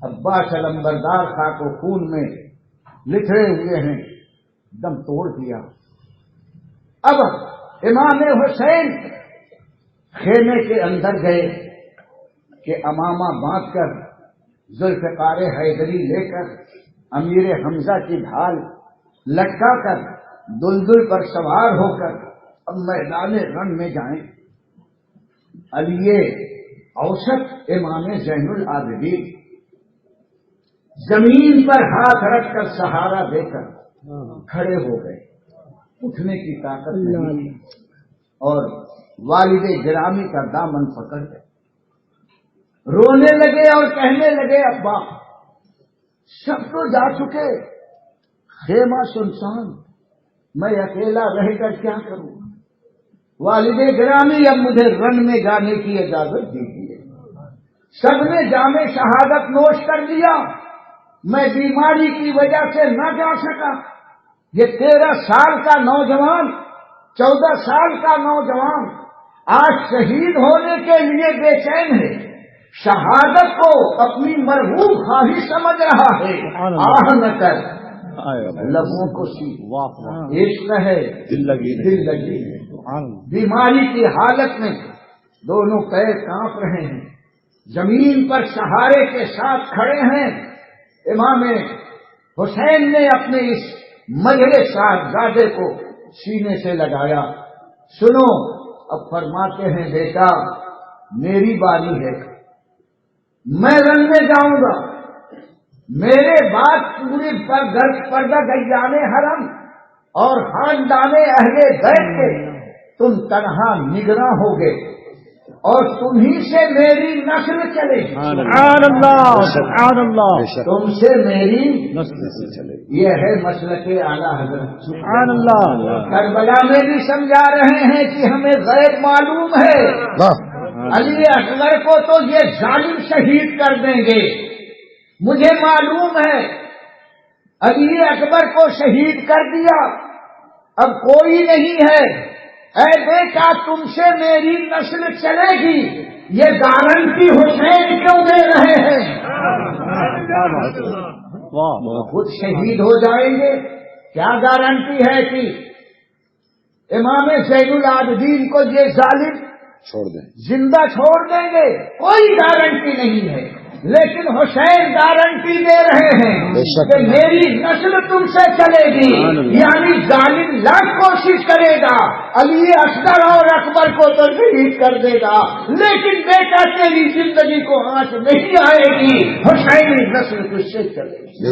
عباس علمبردار خاک و خون میں لتھڑے ہوئے ہیں، دم توڑ دیا. اب امام حسین خیمے کے اندر گئے کہ امامہ باندھ کر، ذوالفقار حیدری لے کر، امیر حمزہ کی ڈھال لٹکا کر، دلدل پر سوار ہو کر اب میدان رن میں جائیں. علی اوسط امام زین العابدین زمین پر ہاتھ رکھ کر سہارا دے کر کھڑے ہو گئے. اٹھنے کی طاقت نہیں، اور والد گرامی کا دامن پکڑ گئے. رونے لگے اور کہنے لگے، ابا سب تو جا چکے، خیمہ سنسان، میں اکیلا رہ کر کیا کروں؟ والد گرامی اب مجھے رن میں جانے کی اجازت دیجیے. سب نے جام شہادت نوش کر لیا، میں بیماری کی وجہ سے نہ جا سکا. یہ 13 سال کا نوجوان، 14 سال کا نوجوان آج شہید ہونے کے لیے بے چین ہے، شہادت کو اپنی مرغوب خواہش سمجھ رہا ہے. آہ نہ کر لبوں کو سی، عشق ہے دل لگی. بیماری کی حالت میں دونوں پیر کانپ رہے ہیں، زمین پر سہارے کے ساتھ کھڑے ہیں. امام حسین نے اپنے اس مجھلے صاحبزادے کو سینے سے لگایا. سنو، اب فرماتے ہیں بیٹا میری باری ہے، میں رن میں جاؤں گا. میرے بعد پوری پردہ گیان حرم اور خاندان اہل بیت کے تم تنہا نگراں ہوگے، اور تمہیں سے میری نسل چلے گی. سبحان اللہ. سبحان اللہ. تم سے میری نسل چلے. یہ ہے مسلک اعلیٰ حضرت. سبحان اللہ. کربلا میں بھی سمجھا رہے ہیں کہ ہمیں غیر معلوم ہے. علی اصغر کو تو یہ ظالم شہید کر دیں گے، مجھے معلوم ہے. علی اکبر کو شہید کر دیا، اب کوئی نہیں ہے. اے بیٹا تم سے میری نسل چلے گی، یہ گارنٹی حسین کیوں دے رہے ہیں؟ خود شہید ہو جائیں گے، کیا گارنٹی ہے کہ امام زین العابدین کو یہ ظالم چھوڑ دیں، زندہ چھوڑ دیں گے؟ کوئی گارنٹی نہیں ہے. لیکن حسین گارنٹی دے رہے ہیں کہ میری نسل تم سے چلے گی. یعنی ظالم لاکھ کوشش کرے گا، علی اصغر اور اکبر کو تو شہید کر دے گا، لیکن بیٹا تیری زندگی کو آنچ نہیں آئے گی، حسینی نسل تجھ سے چلے گی.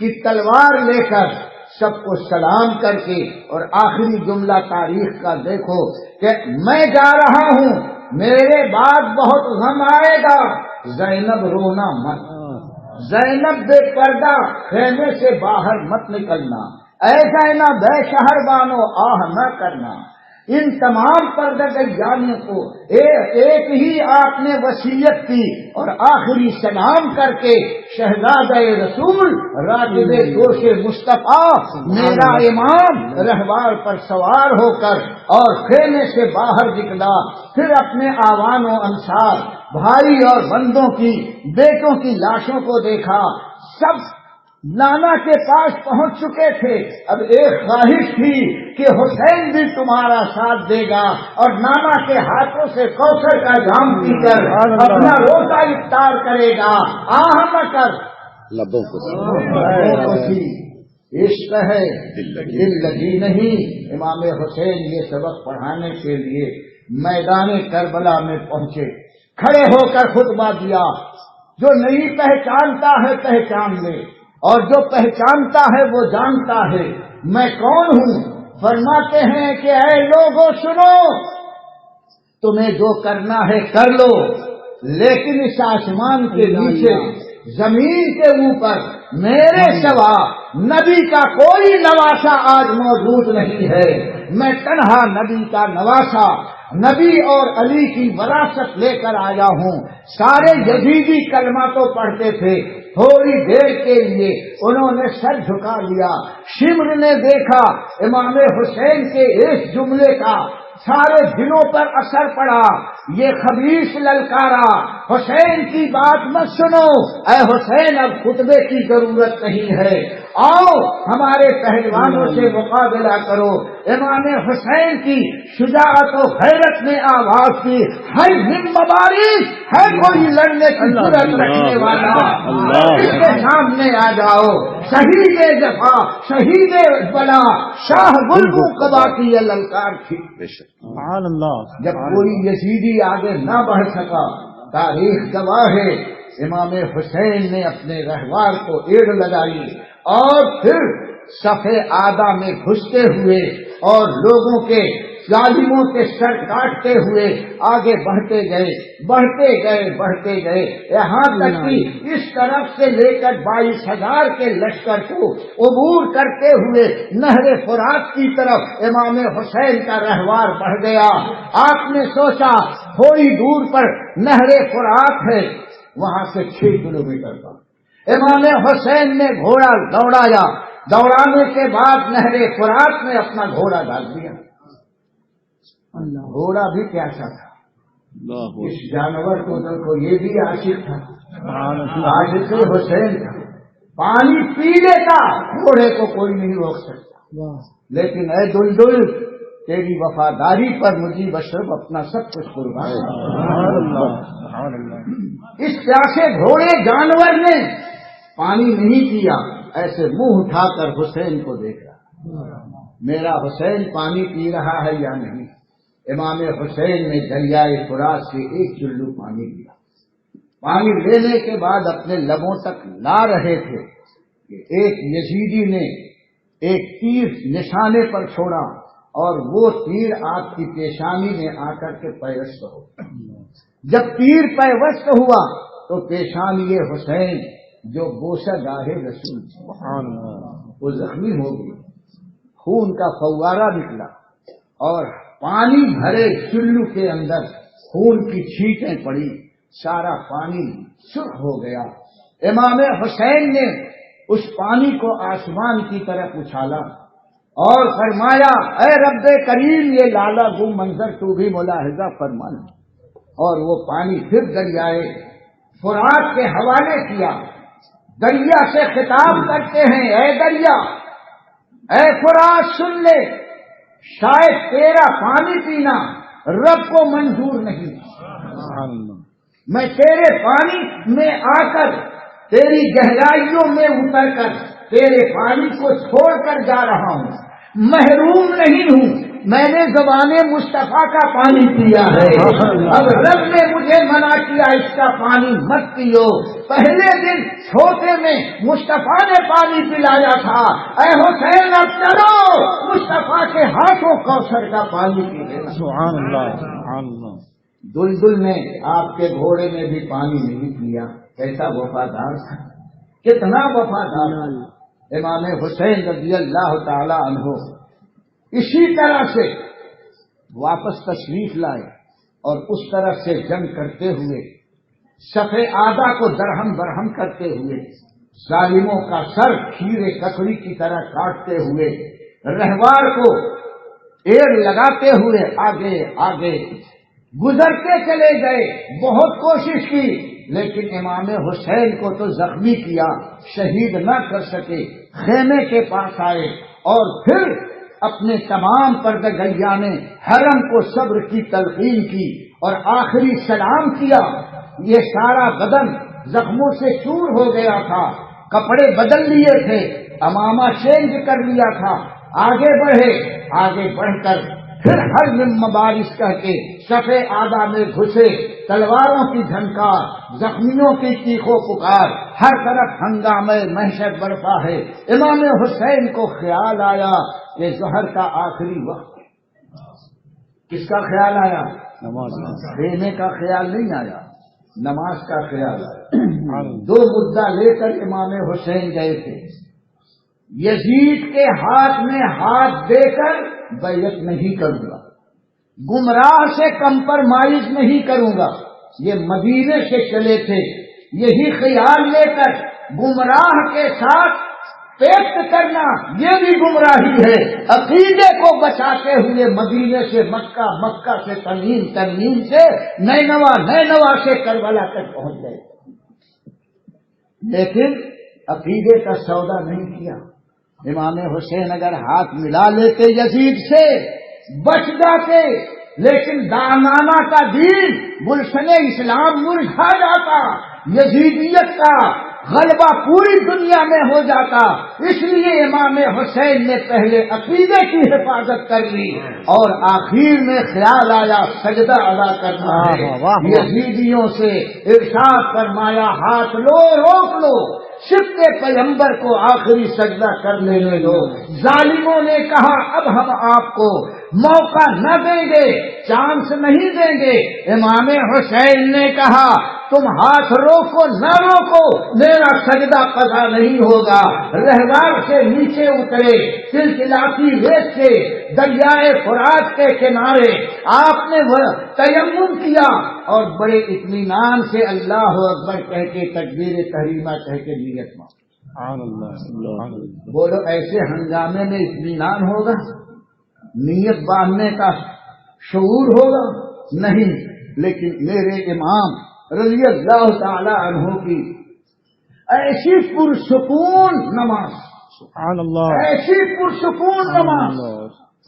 کی تلوار لے کر سب کو سلام کر کے، اور آخری جملہ تاریخ کا دیکھو کہ میں جا رہا ہوں، میرے بعد بہت غم آئے گا، زینب رونا مت، زینب بے پردہ خیمے سے باہر مت نکلنا، اے زینب اے شہر بانو آہ نہ کرنا۔ ان تمام پردگیانوں کو ایک ہی آپ نے وصیت کی، اور آخری سلام کر کے شہزادہ رسول راکب دوش مصطفیٰ میرا امام رہوار پر سوار ہو کر اور خیمے سے باہر نکلا، پھر اپنے آوان و انصار بھائی اور بندوں کی بیٹوں کی لاشوں کو دیکھا، سب نانا کے پاس پہنچ چکے تھے۔ اب ایک خواہش تھی کہ حسین بھی تمہارا ساتھ دے گا اور نانا کے ہاتھوں سے کوثر کا جام پی کر اپنا روزہ افطار کرے گا۔ آہ نہ کر لبوں کو عشق ہے دل لگی نہیں۔ امام حسین یہ سبق پڑھانے کے لیے میدان کربلا میں پہنچے، کھڑے ہو کر خطبہ دیا، جو نہیں پہچانتا ہے پہچان لے، اور جو پہچانتا ہے وہ جانتا ہے میں کون ہوں۔ فرماتے ہیں کہ اے لوگوں سنو، تمہیں جو کرنا ہے کر لو، لیکن اس آسمان کے نیچے زمین کے اوپر میرے سوا نبی کا کوئی نواسا آج موجود نہیں ہے۔ میں تنہا نبی کا نواسا، نبی اور علی کی وراثت لے کر آیا ہوں۔ سارے یزیدی کلمہ تو پڑھتے تھے، تھوڑی دیر کے لیے انہوں نے سر جھکا لیا۔ شمر نے دیکھا امام حسین کے اس جملے کا سارے دلوں پر اثر پڑا، یہ خبیث للکارا، حسین کی بات مت سنو، اے حسین اب خطبے کی ضرورت نہیں ہے، آؤ ہمارے پہلوانوں سے مقابلہ کرو۔ امام حسین کی شجاعت و غیرت نے آواز کی، ہے مبارک، ہے کوئی لڑنے کی جرأت رکھنے والا، اس کے سامنے آ جاؤ۔ شہید جفا، شہید بلا، شاہ گلبو قبا کی یہ للکار تھی۔ سبحان اللہ۔ جب کوئی یزیدی آگے نہ بڑھ سکا، تاریخ گواہ ہے امام حسین نے اپنے رہوار کو ایڑ لگائی اور پھر صفے آدھا میں گھستے ہوئے اور لوگوں کے ظالموں کے سر کاٹتے ہوئے آگے بڑھتے گئے، بڑھتے گئے، بڑھتے گئے، یہاں تک کہ اس طرف سے لے کر 22,000 کے لشکر کو عبور کرتے ہوئے نہر فرات کی طرف امام حسین کا رہوار بڑھ گیا۔ آپ نے سوچا تھوڑی دور پر نہر فرات ہے، وہاں سے 6 کلومیٹر پر امام حسین نے گھوڑا دوڑایا، دوڑانے کے بعد نہر فرات میں اپنا گھوڑا ڈال دیا۔ گھوڑا بھی پیاسا تھا، اس جانور کو یہ بھی عاشق تھا، عاشق حسین تھا، پانی پی لیتا، گھوڑے کو کوئی نہیں روک سکتا۔ لیکن اے دلدل، تیری وفاداری پر مجیب اشرف اپنا سب کچھ قربان۔ اس پیاسے گھوڑے جانور نے پانی نہیں پیا، ایسے منہ اٹھا کر حسین کو دیکھ رہا، میرا حسین پانی پی رہا ہے یا نہیں۔ امام حسین نے دریائے فرات سے 1 چلو پانی لیا، پانی لینے کے بعد اپنے لبوں تک لا رہے تھے کہ ایک یزیدی نے ایک تیر نشانے پر چھوڑا اور وہ تیر آپ کی پیشانی میں آ کر کے پیوست ہو۔ جب تیر پیوست ہوا تو پیشانی حسین جو بوسہ گاہ رسول وہ زخمی ہو گئی، خون کا فوارہ نکلا اور پانی بھرے چلو کے اندر خون کی چھینٹیں پڑی، سارا پانی سرخ ہو گیا۔ امام حسین نے اس پانی کو آسمان کی طرف اچھالا اور فرمایا، اے رب کریم یہ لالا گو منظر تو بھی ملاحظہ فرمانا، اور وہ پانی پھر دریائے فرات کے حوالے کیا۔ دریا سے خطاب کرتے ہیں، اے دریا، اے فرات سن لے، شاید تیرا پانی پینا رب کو منظور نہیں، میں تیرے پانی میں آ کر تیری گہرائیوں میں اتر کر تیرے پانی کو چھوڑ کر جا رہا ہوں، محروم نہیں ہوں، میں نے زبان مصطفیٰ کا پانی پیا ہے، اب رب نے مجھے سے منع کیا اس کا پانی مت پیو. پہلے دن چھوٹے میں مصطفیٰ نے پانی پلایا تھا. اے حسین اب چلو مصطفیٰ کے ہاتھوں کوثر کا پانی پی لینا. سبحان اللہ سبحان اللہ. دلدل نے آپ کے گھوڑے میں بھی پانی نہیں پیا. کیسا وفادار تھا, کتنا وفادار. امام حسین رضی اللہ تعالی عنہ اسی طرح سے واپس تشریف لائے اور اس طرح سے جنگ کرتے ہوئے صف آدھا کو درہم برہم کرتے ہوئے ظالموں کا سر کھیرے ککڑی کی طرح کاٹتے ہوئے رہوار کو ایڑ لگاتے ہوئے آگے آگے گزرتے چلے گئے. بہت کوشش کی لیکن امام حسین کو تو زخمی کیا, شہید نہ کر سکے. خیمے کے پاس آئے اور پھر اپنے تمام پردگیان حرم کو صبر کی تلقین کی اور آخری سلام کیا. یہ سارا بدن زخموں سے چور ہو گیا تھا, کپڑے بدل لیے تھے, امامہ چینج کر لیا تھا. آگے بڑھے, آگے بڑھ کر پھر ہر مبارش کہہ کے صف آدھا میں گھسے. تلواروں کی جھنکار, زخمیوں کی چیخو پکار, ہر طرف ہنگامے محشر برپا ہے. امام حسین کو خیال آیا کہ ظہر کا آخری وقت. کس کا خیال آیا؟ نماز. خیمے کا خیال نہیں آیا, نماز کا خیال آیا. دو مدعا لے کر امام حسین گئے تھے. یزید کے ہاتھ میں ہاتھ دے کر بیعت نہیں کروں گا, گمراہ سے کمپرمائز نہیں کروں گا. یہ مدینے سے چلے تھے, یہی خیال لے کر گمراہ کے ساتھ پیکٹ کرنا یہ بھی گمراہی ہے. عقیدے کو بچاتے ہوئے مدینے سے مکہ, مکہ سے تنعیم, تنعیم سے نینوا, نینوا سے کربلا تک پہنچ گئے. لیکن عقیدے کا سودا نہیں کیا. امام حسین اگر ہاتھ ملا لیتے یزید سے بچ جاتے, لیکن دامانہ کا دین گلشن اسلام مرجھا جاتا, یزیدیت کا غلبہ پوری دنیا میں ہو جاتا. اس لیے امام حسین نے پہلے عقیدے کی حفاظت کر لی اور آخر میں خیال آیا سجدہ ادا کرنا ہے. یزیدیوں سے ارشاد فرمایا ہاتھ لو, روک لو, شبط پیغمبر کو آخری سجدہ کر لینے دو. ظالموں نے کہا اب ہم آپ کو موقع نہ دیں گے, چانس نہیں دیں گے. امام حسین نے کہا تم ہاتھ روکو نہ روکو, میرا سجدہ قضا نہیں ہوگا. رہوار سے نیچے اترے, سلسلاتی ریت سے دریائے فرات کے کنارے آپ نے تیمم کیا اور بڑے اطمینان سے اللہ اکبر کہہ کے تکبیر تحریمہ کہہ کے نیت مار. بولو ایسے ہنگامے میں اطمینان ہوگا؟ نیت باندھنے کا شعور ہوگا؟ نہیں. لیکن میرے امام رضی اللہ تعالی عنہ کی ایسی پرسکون نماز, سبحان اللہ, ایسی پرسکون نماز,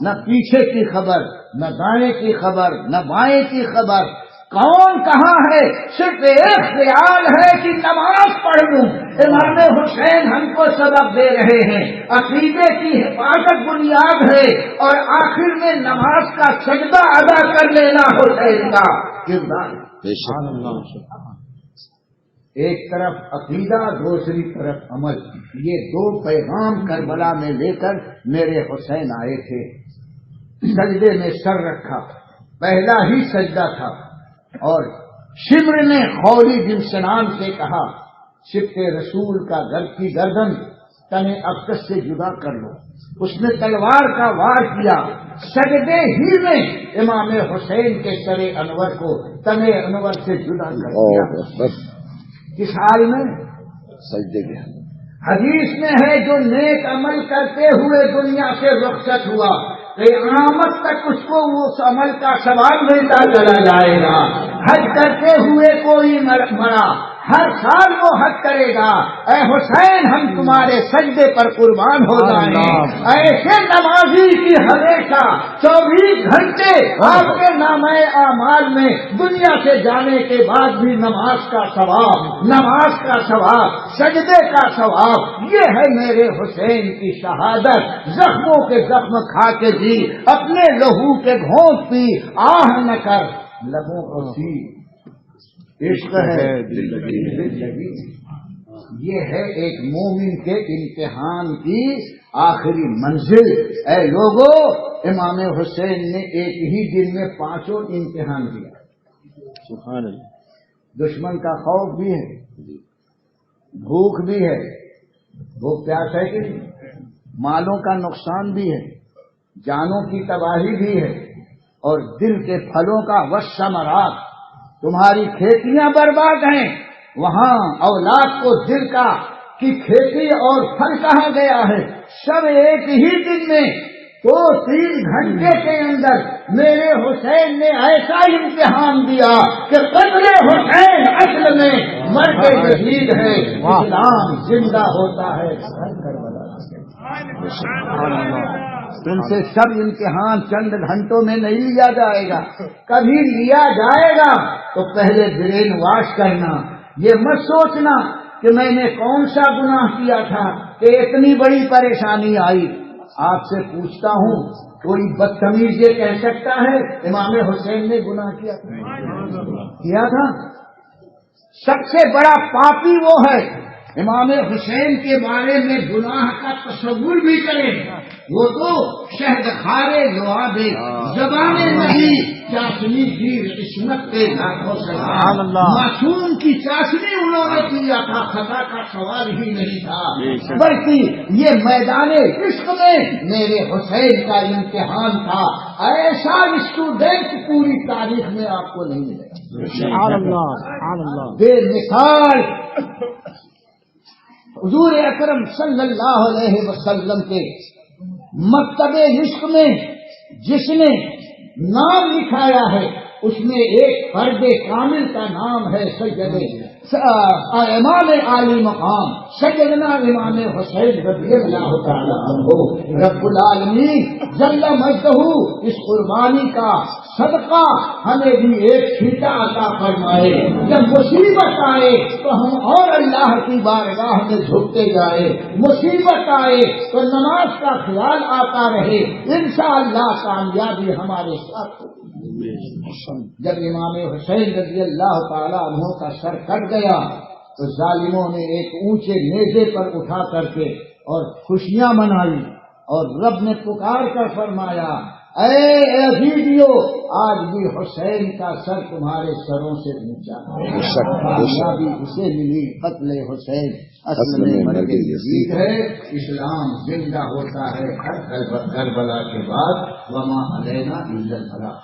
نہ پیچھے کی خبر, نہ دائیں کی خبر, نہ بائیں کی خبر. کون کہاں ہے, صرف ایک خیال ہے کہ نماز پڑھ لوں. امام حسین ہم کو سبق دے رہے ہیں, عقیدے کی حفاظت بنیاد ہے اور آخر میں نماز کا سجدہ ادا کر لینا حسین کا کردار. ایک طرف عقیدہ, دوسری طرف عمل. یہ دو پیغام کربلا میں لے کر میرے حسین آئے تھے. سجدے میں سر رکھا, پہلا ہی سجدہ تھا, اور شمر نے خولی بن سنان سے کہا شبط رسول کا گھر کی گردن تنے اقدس سے جدا کر لو. اس نے تلوار کا وار کیا. سجدے ہی میں امام حسین کے سر انور کو تنے انور سے جدا کر دیا. کس حال میں؟ سجدے میں. حدیث میں ہے جو نیک عمل کرتے ہوئے دنیا سے رخصت ہوا, قیامت تک اس کو اس عمل کا ثواب ملتا چلا جائے گا. حج کرتے ہوئے کوئی مرا, ہر سال وہ حج کرے گا. اے حسین ہم تمہارے سجدے پر قربان ہو جائیں گے. ایسے نمازی کی ہمیشہ 24 گھنٹے آپ کے نامہ اعمال میں دنیا سے جانے کے بعد بھی نماز کا ثواب, نماز کا ثواب, سجدے کا ثواب. یہ ہے میرے حسین کی شہادت. زخموں کے زخم کھا کے جی, اپنے لہو کے گھونٹ پی, آہ نہ کر لبوں کو سی. عشق ہے دل لگی. یہ ہے ایک مومن کے امتحان کی آخری منزل. اے لوگو، امام حسین نے ایک ہی دن میں 5 امتحان دیا. سبحان اللہ. دشمن کا خوف بھی ہے، بھوک بھی ہے، بھوک پیاس ہے کہ نہیں، مالوں کا نقصان بھی ہے، جانوں کی تباہی بھی ہے، اور دل کے پھلوں کا وثمرات. تمہاری کھیتیاں برباد ہیں، وہاں اولاد کو دل کا کی کھیتی اور پھل کہا گیا ہے. سب ایک ہی دن میں 2-3 گھنٹے کے اندر میرے حسین نے ایسا امتحان دیا کہ قتل حسین اصل میں مرد شہید ہے، اسلام زندہ ہوتا ہے. تم سے سب امتحان چند گھنٹوں میں نہیں لیا جائے گا. کبھی لیا جائے گا تو پہلے برین واش کرنا. یہ مت سوچنا کہ میں نے کون سا گناہ کیا تھا کہ اتنی بڑی پریشانی آئی. آپ سے پوچھتا ہوں، کوئی بدتمیز یہ کہہ سکتا ہے امام حسین نے گناہ کیا تھا؟ سب سے بڑا پاپی وہ ہے امام حسین کے بارے میں گناہ کا تصور بھی کرے. وہ تو شہد خارے لوادے زبانے نہیں، چاشنی کی عصمت کے لاکھوں سلام. معصوم کی چاشنی انہوں نے کیا تھا، خطا کا سوال ہی نہیں تھا، بلکہ یہ میدان عشق میں میرے حسین کا امتحان تھا. ایسا اسٹوڈینٹ پوری تاریخ میں آپ کو نہیں ملے گا. بے مثال حضور اکرم صلی اللہ علیہ وسلم کے مکتب عشق میں جس نے نام لکھایا ہے اس میں ایک فرد کامل کا نام ہے امام عالی مقام سیدنا امام حسین رضی اللہ تعالیٰ عنہ. رب العالمین جل مجدہ اس قربانی کا صدقہ ہمیں بھی ایک چھیٹا عطا فرمائے. جب مصیبت آئے تو ہم اور اللہ کی بارگاہ میں جھکتے جائے، مصیبت آئے تو نماز کا خیال آتا رہے، انشاءاللہ کامیابی ہمارے ساتھ. جب امام حسین رضی اللہ تعالی عنہ کا سر کٹ گیا تو ظالموں نے ایک اونچے نیزے پر اٹھا کر کے اور خوشیاں منائی، اور رب نے پکار کر فرمایا، اے عزیزیو، آج بھی حسین کا سر تمہارے سروں سے اونچا ہے. کامیابی اسے ملی، قتل حسین اصل میں مرگ یزید ہے. اسلام زندہ ہوتا ہے ہر کربلا کے بعد. وما علینا الا البلاغ.